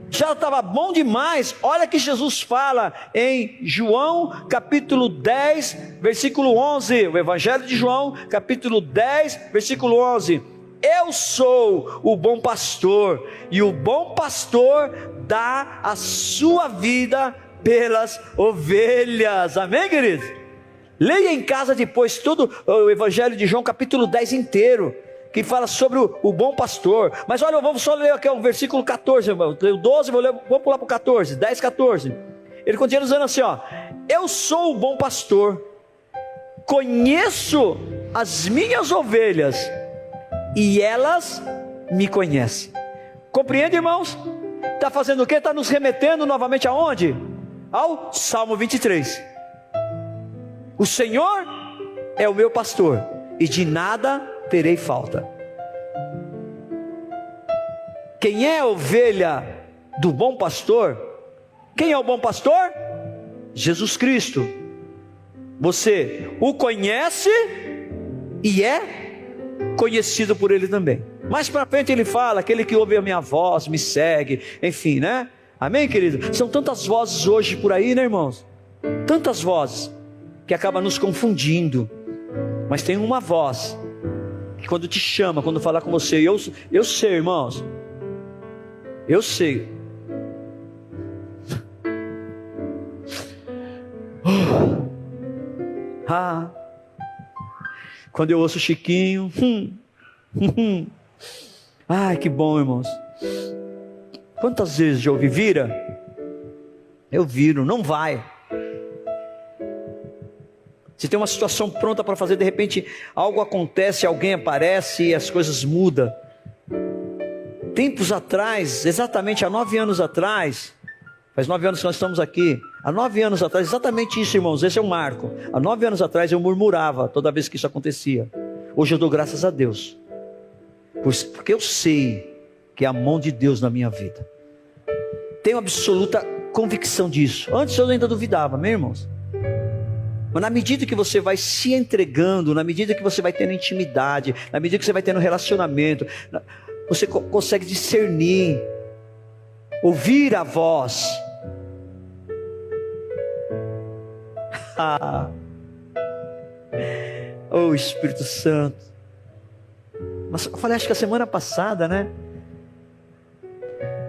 já estava bom demais. Olha que Jesus fala em João capítulo 10, versículo 11, o Evangelho de João capítulo 10, versículo 11, eu sou o bom pastor, e o bom pastor dá a sua vida pelas ovelhas. Amém, queridos? Leia em casa depois todo o Evangelho de João capítulo 10 inteiro, que fala sobre o bom pastor. Mas olha, vamos só ler aqui o versículo 14, irmão. O 12, vamos pular para o 14, 10, 14. Ele continua dizendo assim, eu sou o bom pastor, conheço as minhas ovelhas, e elas me conhecem. Compreende, irmãos? Está fazendo o quê? Está nos remetendo novamente aonde? Ao Salmo 23. O Senhor é o meu pastor, e de nada terei falta. Quem é a ovelha do bom pastor? Quem é o bom pastor? Jesus Cristo. Você o conhece e é conhecido por ele também. Mais para frente ele fala, aquele que ouve a minha voz, me segue, enfim, Amém, querido? São tantas vozes hoje por aí, irmãos? Tantas vozes, que acaba nos confundindo. Mas tem uma voz, que quando te chama, quando falar com você, eu sei, irmãos, eu sei. Quando eu ouço o Chiquinho, ai, que bom, irmãos. Quantas vezes já ouvi, vira? Eu viro, não vai. Se tem uma situação pronta para fazer, de repente algo acontece, alguém aparece e as coisas mudam. Tempos atrás, exatamente há 9 anos atrás, faz 9 anos que nós estamos aqui, há 9 anos atrás, exatamente isso, irmãos, esse é o marco. Há 9 anos atrás eu murmurava toda vez que isso acontecia. Hoje eu dou graças a Deus, porque eu sei que é a mão de Deus na minha vida. Tenho absoluta convicção disso. Antes eu ainda duvidava, meus irmãos. Mas na medida que você vai se entregando, na medida que você vai tendo intimidade, na medida que você vai tendo relacionamento, você consegue discernir, ouvir a voz. Oh, Espírito Santo. Mas eu falei, acho que a semana passada,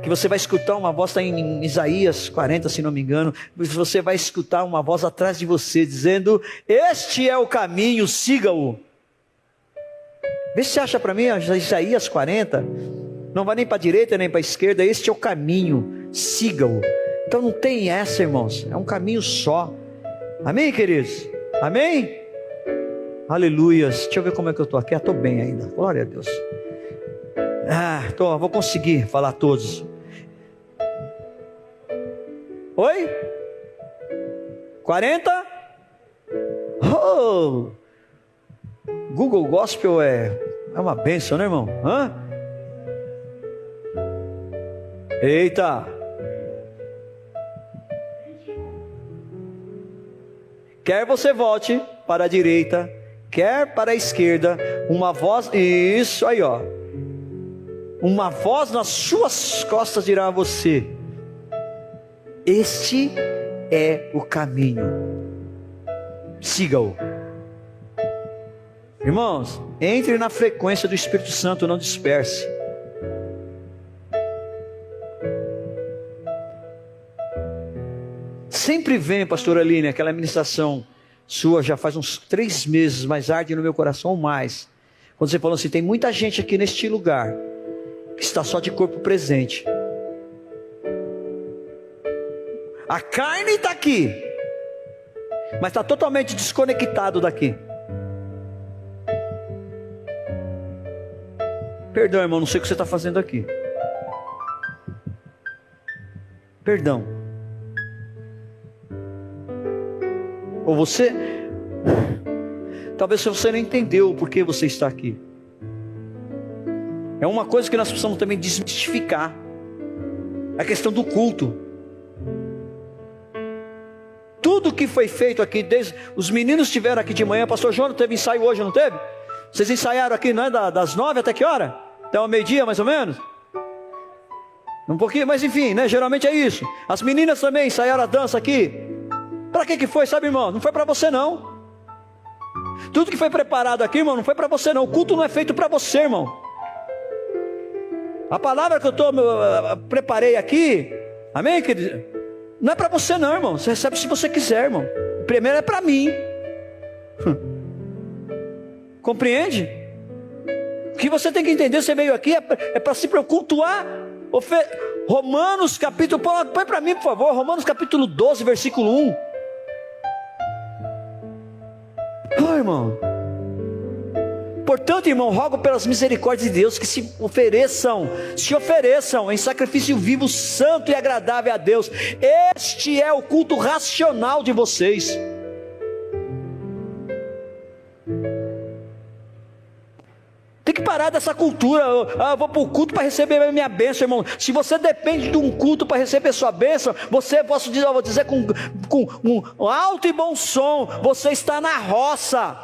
que você vai escutar uma voz, está em Isaías 40, se não me engano, você vai escutar uma voz atrás de você, dizendo, este é o caminho, siga-o. Vê se você acha para mim, Isaías 40. Não vai nem para a direita nem para a esquerda. Este é o caminho, siga-o. Então não tem essa, irmãos, é um caminho só. Amém, queridos? Amém? Aleluias. Deixa eu ver como é que eu estou aqui. Estou bem ainda, glória a Deus. Vou conseguir falar todos. Oi? 40? Oh! Google Gospel é uma bênção, né, irmão? Eita! Quer você volte para a direita, quer para a esquerda, uma voz, isso aí, ó. Uma voz nas suas costas dirá a você: este é o caminho, siga-o. Irmãos, entre na frequência do Espírito Santo, não disperse. Sempre vem, pastora Aline, aquela ministração sua já faz uns 3 meses, mas arde no meu coração mais. Quando você falou assim, tem muita gente aqui neste lugar que está só de corpo presente. A carne está aqui, mas está totalmente desconectado daqui. Perdão, irmão, não sei o que você está fazendo aqui. Perdão. Ou você, talvez você não entendeu o porquê você está aqui. É uma coisa que nós precisamos também desmistificar. A questão do culto. Tudo que foi feito aqui, desde os meninos estiveram aqui de manhã. Pastor João, teve ensaio hoje, não teve? Vocês ensaiaram aqui, não é? Das 9 até que hora? Até o meio-dia, mais ou menos? Um pouquinho, mas enfim, né? Geralmente é isso. As meninas também ensaiaram a dança aqui. Para que foi, sabe, irmão? Não foi para você, não. Tudo que foi preparado aqui, irmão, não foi para você, não. O culto não é feito para você, irmão. A palavra que eu preparei aqui, amém, querido? Não é para você, não, irmão. Você recebe se você quiser, irmão. Primeiro é para mim. Compreende? O que você tem que entender, você veio aqui, é para se cultuar. Romanos capítulo, põe para mim, por favor, Romanos capítulo 12, versículo 1. Irmão, portanto, irmão, rogo pelas misericórdias de Deus que se ofereçam em sacrifício vivo, santo e agradável a Deus. Este é o culto racional de vocês. Tem que parar dessa cultura. Eu vou para o culto para receber a minha bênção, irmão. Se você depende de um culto para receber sua bênção, você, eu vou dizer com um alto e bom som, você está na roça.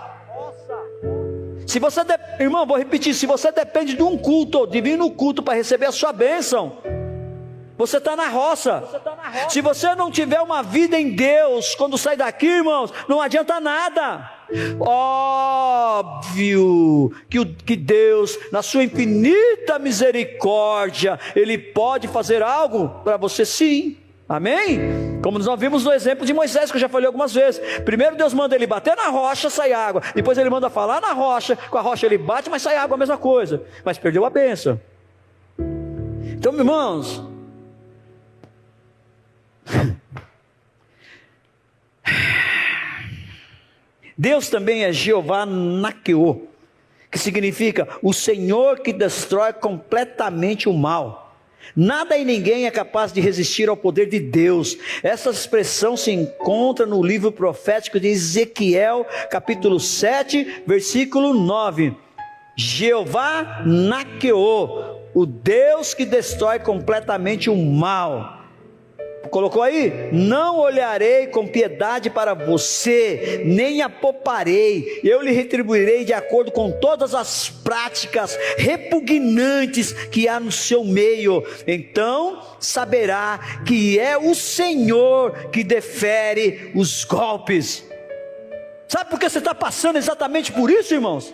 Se você, irmão, vou repetir, se você depende de um culto, divino culto para receber a sua bênção, você está na roça. Se você não tiver uma vida em Deus, quando sai daqui, irmãos, não adianta nada. Óbvio que Deus, na sua infinita misericórdia, Ele pode fazer algo para você, sim. Amém? Como nós vimos no exemplo de Moisés, que eu já falei algumas vezes. Primeiro Deus manda ele bater na rocha, sai água. Depois ele manda falar na rocha, com a rocha ele bate, mas sai água, a mesma coisa. Mas perdeu a bênção. Então, irmãos, Deus também é Jeová Naqueô, que significa o Senhor que destrói completamente o mal. Nada e ninguém é capaz de resistir ao poder de Deus. Essa expressão se encontra no livro profético de Ezequiel, capítulo 7, versículo 9. Jeová Naqueô, o Deus que destrói completamente o mal. Colocou aí? Não olharei com piedade para você, nem a pouparei. Eu lhe retribuirei de acordo com todas as práticas repugnantes que há no seu meio. Então saberá que é o Senhor que defere os golpes. Sabe por que você está passando exatamente por isso, irmãos?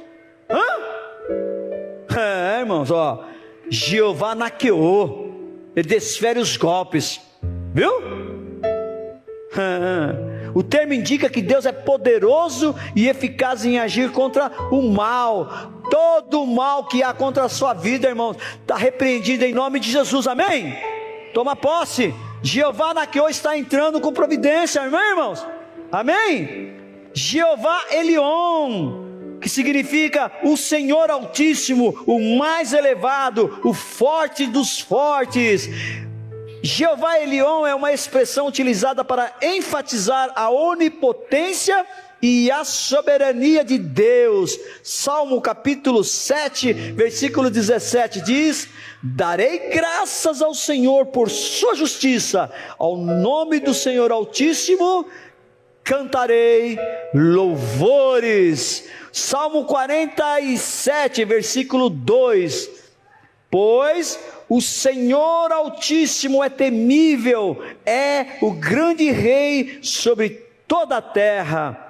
Irmãos, ó, Jeová Naqueô, Ele desfere os golpes. Viu? O termo indica que Deus é poderoso e eficaz em agir contra o mal. Todo o mal que há contra a sua vida, irmãos, está repreendido em nome de Jesus, amém? Toma posse. Jeová Naqueu está entrando com providência, amém, irmãos? Amém? Jeová Elion, que significa o Senhor Altíssimo, o mais elevado, o forte dos fortes. Jeová Elion é uma expressão utilizada para enfatizar a onipotência e a soberania de Deus. Salmo capítulo 7, versículo 17 diz: darei graças ao Senhor por sua justiça, ao nome do Senhor Altíssimo cantarei louvores. Salmo 47, versículo 2: pois o Senhor Altíssimo é temível, é o grande Rei sobre toda a terra.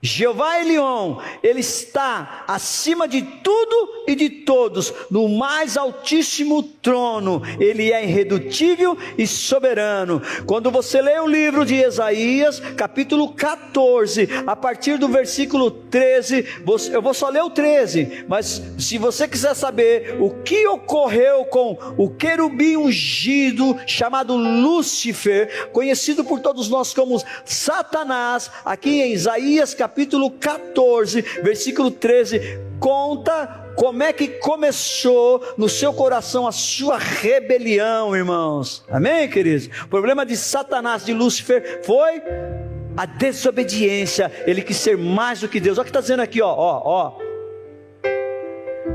Jeová Elion, Ele está acima de tudo e de todos, no mais altíssimo trono. Ele é irredutível e soberano. Quando você lê o livro de Isaías, capítulo 14, a partir do versículo 13, eu vou só ler o 13, mas se você quiser saber o que ocorreu com o querubim ungido, chamado Lúcifer, conhecido por todos nós como Satanás, aqui em Isaías capítulo 14, versículo 13, conta como é que começou no seu coração a sua rebelião, irmãos. Amém, queridos? O problema de Satanás, de Lúcifer, foi a desobediência. Ele quis ser mais do que Deus. Olha o que está dizendo aqui, ó.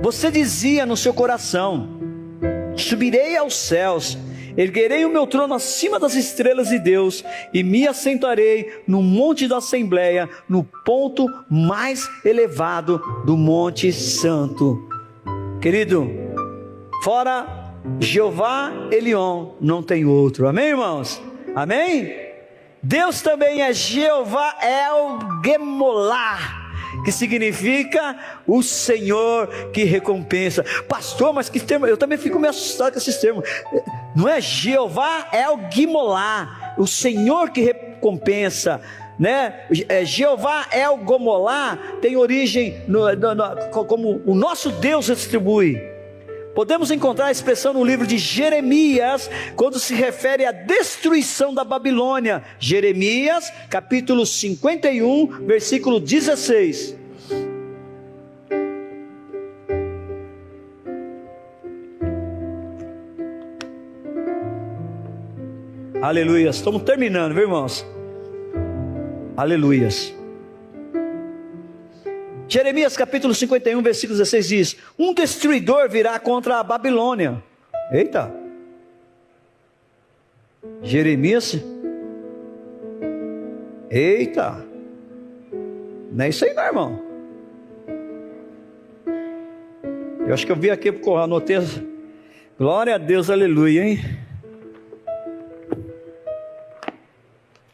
Você dizia no seu coração: subirei aos céus, erguerei o meu trono acima das estrelas de Deus, e me assentarei no monte da Assembleia, no ponto mais elevado do Monte Santo. Querido, fora Jeová Elion, não tem outro. Amém, irmãos? Amém? Deus também é Jeová El-Gemolá, que significa o Senhor que recompensa. Pastor, mas que termo? Eu também fico meio assustado com esses termos. Não é Jeová El-Gimolá, o Senhor que recompensa, né? Jeová El-Gomolá tem origem como o nosso Deus distribui. Podemos encontrar a expressão no livro de Jeremias, quando se refere à destruição da Babilônia. Jeremias, capítulo 51, versículo 16. Aleluias, estamos terminando, viu, irmãos? Aleluias. Jeremias capítulo 51, versículo 16 diz: um destruidor virá contra a Babilônia. Eita! Jeremias. Eita! Não é isso aí não, irmão. Eu acho que eu vi aqui, anotei. Glória a Deus, aleluia, hein?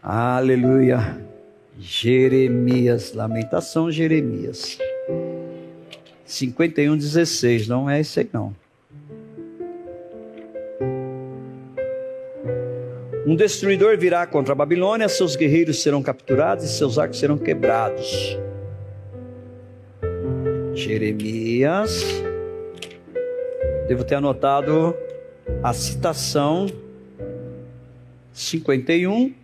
Aleluia. Jeremias, Lamentação, Jeremias 51:16, não é esse aí não. Um destruidor virá contra a Babilônia, seus guerreiros serão capturados e seus arcos serão quebrados. Jeremias, devo ter anotado a citação 51.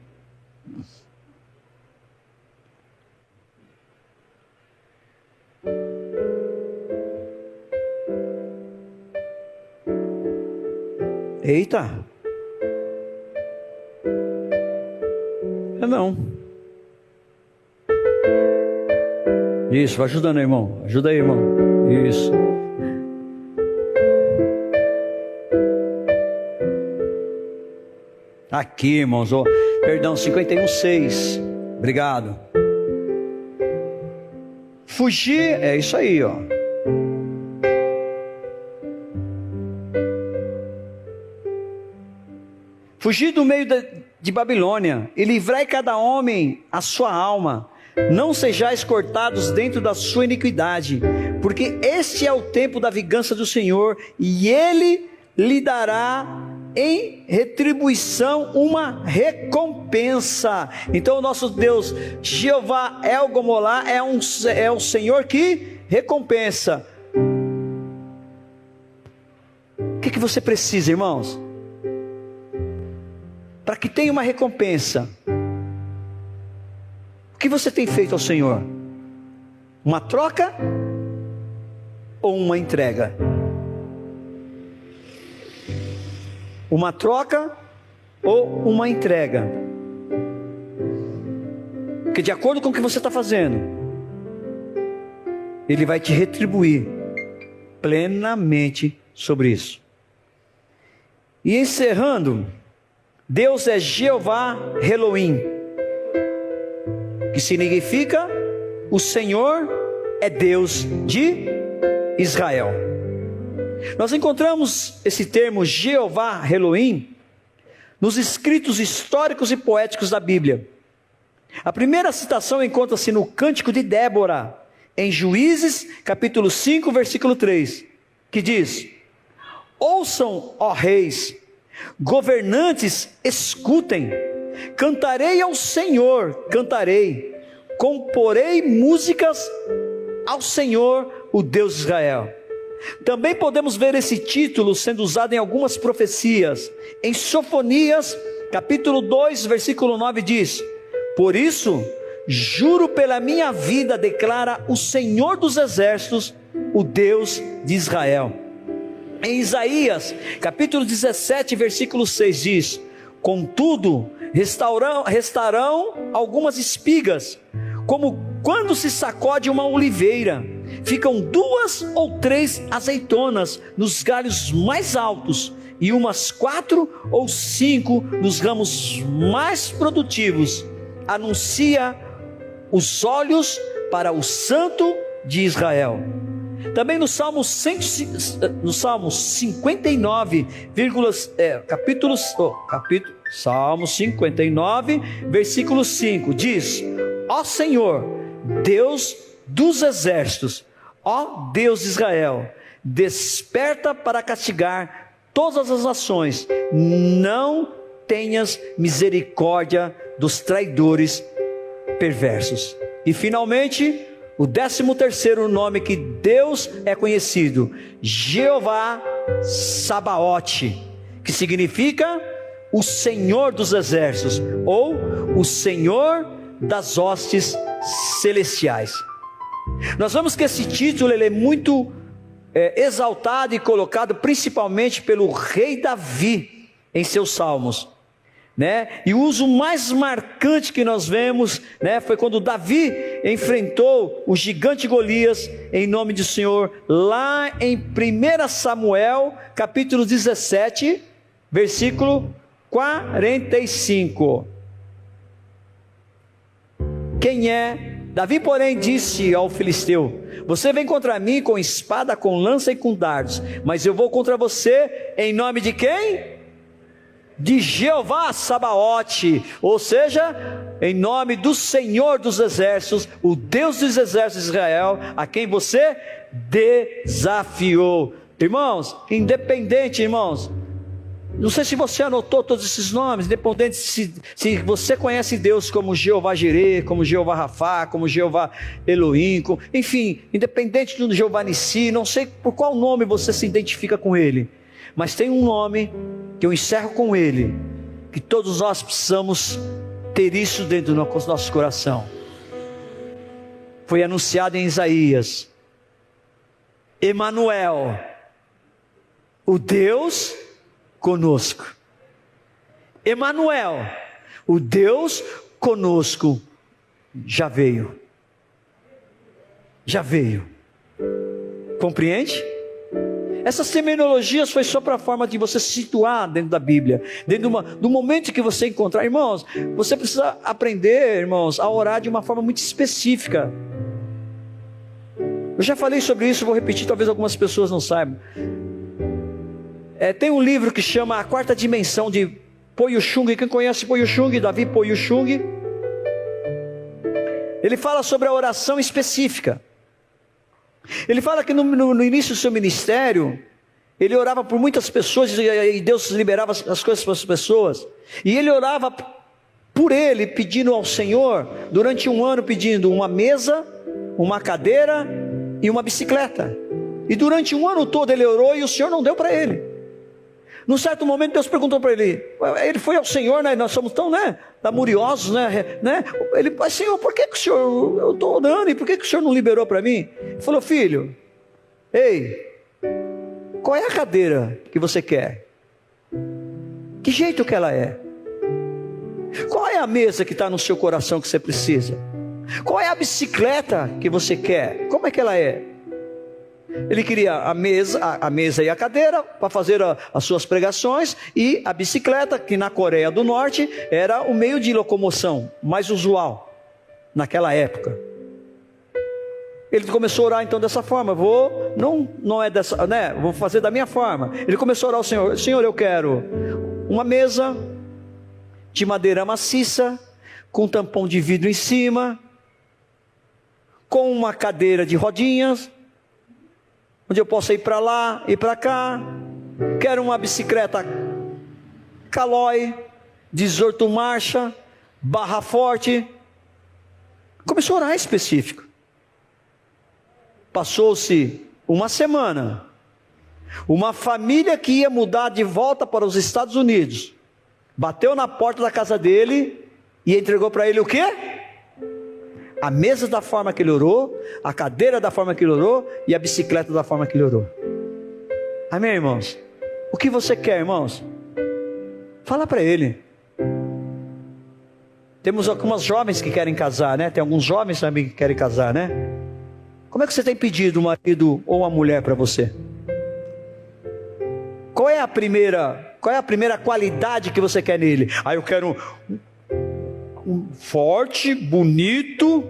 Eita! Não. Isso, vai ajudando aí, irmão. Ajuda aí, irmão. Isso. Aqui, irmãos. Perdão, 51:6. Obrigado. Fugir, é isso aí, ó. Fugir do meio de Babilônia e livrai cada homem a sua alma. Não sejais cortados dentro da sua iniquidade, porque este é o tempo da vingança do Senhor, e Ele lhe dará em retribuição uma recompensa. Então o nosso Deus, Jeová El Gomolá, é o Senhor que recompensa. O que você precisa, irmãos? Para que tenha uma recompensa, o que você tem feito ao Senhor? Uma troca ou uma entrega? Uma troca ou uma entrega? Porque de acordo com o que você está fazendo, Ele vai te retribuir plenamente sobre isso. E encerrando, Deus é Jeová Elohim, que significa o Senhor é Deus de Israel. Nós encontramos esse termo Jeová Elohim nos escritos históricos e poéticos da Bíblia. A primeira citação encontra-se no Cântico de Débora, em Juízes, capítulo 5, versículo 3, que diz: ouçam, ó reis, governantes, escutem, cantarei ao Senhor, cantarei, comporei músicas ao Senhor, o Deus de Israel. Também podemos ver esse título sendo usado em algumas profecias. Em Sofonias, capítulo 2, versículo 9 diz: por isso, juro pela minha vida, declara o Senhor dos exércitos, o Deus de Israel. Em Isaías, capítulo 17, versículo 6 diz: contudo, restarão algumas espigas, como quando se sacode uma oliveira, ficam 2 ou 3 azeitonas nos galhos mais altos, e umas 4 ou 5 nos ramos mais produtivos. Anuncia os olhos para o Santo de Israel. Também no Salmo 59, Salmo 59, versículo 5, diz: ó Senhor, Deus dos exércitos, ó Deus de Israel, desperta para castigar todas as nações, não tenhas misericórdia dos traidores perversos. E finalmente, o 13º nome que Deus é conhecido, Jeová Sabaote, que significa o Senhor dos exércitos, ou o Senhor das hostes celestiais. Nós vemos que esse título ele é muito exaltado e colocado principalmente pelo rei Davi em seus salmos, né? E o uso mais marcante que nós vemos, né, foi quando Davi enfrentou o gigante Golias em nome do Senhor, lá em 1 Samuel capítulo 17, versículo 45. Quem é? Davi, porém, disse ao filisteu: você vem contra mim com espada, com lança e com dardos, mas eu vou contra você em nome de quem? De Jeová Sabaote, ou seja, em nome do Senhor dos exércitos, o Deus dos exércitos de Israel, a quem você desafiou. Irmãos, independente, irmãos, não sei se você anotou todos esses nomes, independente se você conhece Deus como Jeová Jireh, como Jeová Rafá, como Jeová Elohim, enfim, independente do Jeová Nissi, não sei por qual nome você se identifica com Ele, mas tem um nome que eu encerro com Ele, que todos nós precisamos ter isso dentro do nosso coração. Foi anunciado em Isaías: Emanuel, o Deus conosco. Emanuel, o Deus conosco, já veio. Já veio. Compreende? Essas terminologias foi só para a forma de você se situar dentro da Bíblia, dentro do momento que você encontrar. Irmãos, você precisa aprender, irmãos, a orar de uma forma muito específica. Eu já falei sobre isso, vou repetir, talvez algumas pessoas não saibam. Tem um livro que chama A Quarta Dimensão, de Poyo Chung. Quem conhece Poyo Chung? Davi Poyo Chung. Ele fala sobre a oração específica. Ele fala que no início do seu ministério, Ele orava por muitas pessoas e Deus liberava as coisas para as pessoas. E ele orava por ele, pedindo ao Senhor, durante um ano, pedindo uma mesa, uma cadeira e uma bicicleta. E durante um ano todo ele orou e o Senhor não deu para ele. Num certo momento Deus perguntou para ele foi ao Senhor, né? Nós somos tão, lamuriosos, né? Ele, mas Senhor, por que o Senhor, eu estou orando, e por que o Senhor não liberou para mim? Ele falou, filho, ei, qual é a cadeira que você quer? Que jeito que ela é? Qual é a mesa que está no seu coração que você precisa? Qual é a bicicleta que você quer? Como é que ela é? Ele queria a mesa e a cadeira para fazer as suas pregações, e a bicicleta, que na Coreia do Norte era o meio de locomoção mais usual naquela época. Ele começou a orar então dessa forma, vou fazer da minha forma. Ele começou a orar ao Senhor, Senhor, eu quero uma mesa de madeira maciça, com tampão de vidro em cima, com uma cadeira de rodinhas, onde eu possa ir para lá e para cá. Quero uma bicicleta Caloi, 18 marcha, barra forte. Começou a orar específico. Passou-se uma semana. Uma família que ia mudar de volta para os Estados Unidos bateu na porta da casa dele e entregou para ele o quê? A mesa da forma que ele orou, a cadeira da forma que ele orou e a bicicleta da forma que ele orou. Amém, irmãos? O que você quer, irmãos? Fala para ele. Temos algumas jovens que querem casar, né? Tem alguns jovens também que querem casar, né? Como é que você tem pedido um marido ou uma mulher para você? Qual é a primeira qualidade que você quer nele? Eu quero um forte, bonito.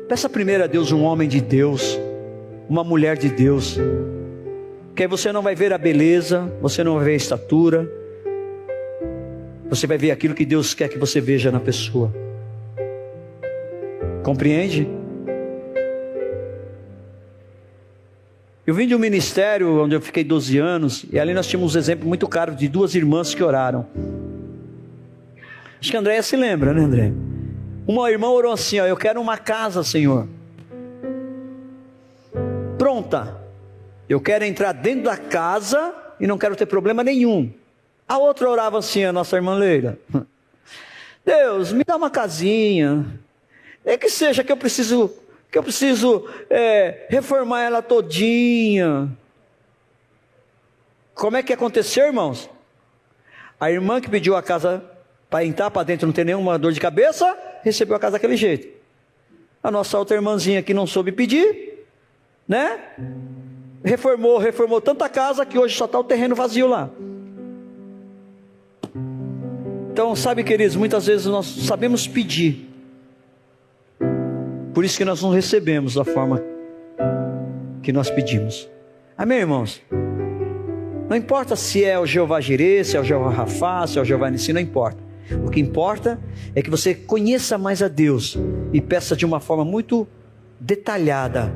Peça primeiro a Deus um homem de Deus, uma mulher de Deus, que aí você não vai ver a beleza, você não vai ver a estatura, você vai ver aquilo que Deus quer que você veja na pessoa. Compreende? Eu vim de um ministério onde eu fiquei 12 anos, e ali nós tínhamos um exemplo muito claro de duas irmãs que oraram. Acho que a Andréia se lembra, né, André? Uma irmã orou assim, eu quero uma casa, Senhor, pronta. Eu quero entrar dentro da casa e não quero ter problema nenhum. A outra orava assim, a nossa irmã Leila: Deus, me dá uma casinha, é que seja que eu preciso reformar ela todinha. Como é que aconteceu, irmãos? A irmã que pediu a casa para entrar para dentro, não ter nenhuma dor de cabeça, recebeu a casa daquele jeito. A nossa outra irmãzinha que não soube pedir, né? Reformou tanta casa que hoje só está o terreno vazio lá. Então, sabe, queridos, muitas vezes nós sabemos pedir, por isso que nós não recebemos da forma que nós pedimos. Amém, irmãos? Não importa se é o Jeová Jireh, se é o Jeová Rafá, se é o Jeová Nissi, não importa. O que importa é que você conheça mais a Deus e peça de uma forma muito detalhada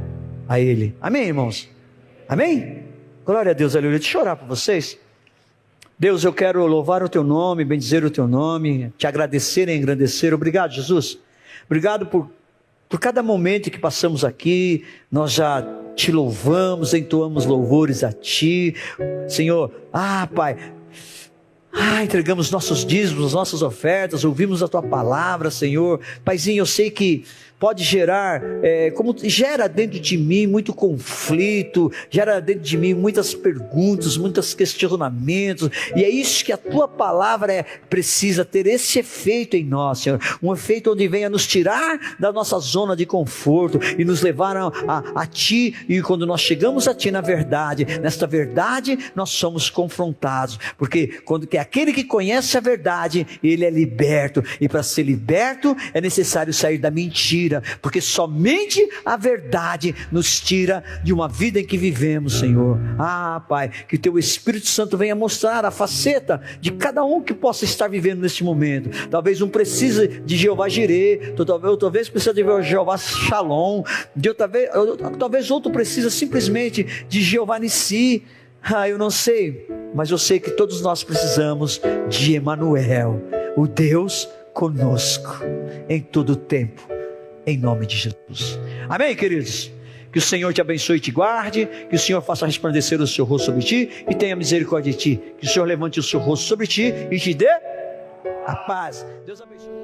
a Ele. Amém, irmãos? Amém? Glória a Deus, aleluia. Deixa eu orar por vocês. Deus, eu quero louvar o Teu nome, bendizer o Teu nome, Te agradecer e engrandecer. Obrigado, Jesus. Obrigado por cada momento que passamos aqui. Nós já Te louvamos, entoamos louvores a Ti, Senhor. Pai, entregamos nossos dízimos, nossas ofertas, ouvimos a Tua palavra, Senhor. Paizinho, eu sei que pode gerar, como gera dentro de mim muito conflito, gera dentro de mim muitas perguntas, muitos questionamentos, e é isso que a Tua palavra precisa ter, esse efeito em nós, Senhor, um efeito onde venha nos tirar da nossa zona de conforto e nos levar a Ti, e quando nós chegamos a Ti na verdade, nesta verdade nós somos confrontados, porque aquele que conhece a verdade, ele é liberto, e para ser liberto é necessário sair da mentira, mentira, porque somente a verdade nos tira de uma vida em que vivemos, Senhor. Pai, que Teu Espírito Santo venha mostrar a faceta de cada um que possa estar vivendo neste momento. Talvez um precise de Jeová Jireh, talvez precise de Jeová Shalom, talvez outro precisa simplesmente de Jeová Nissi. Eu não sei, mas eu sei que todos nós precisamos de Emanuel, o Deus conosco, em todo o tempo, em nome de Jesus. Amém, queridos? Que o Senhor te abençoe e te guarde, que o Senhor faça resplandecer o seu rosto sobre ti e tenha misericórdia de ti, que o Senhor levante o seu rosto sobre ti e te dê a paz. Deus abençoe.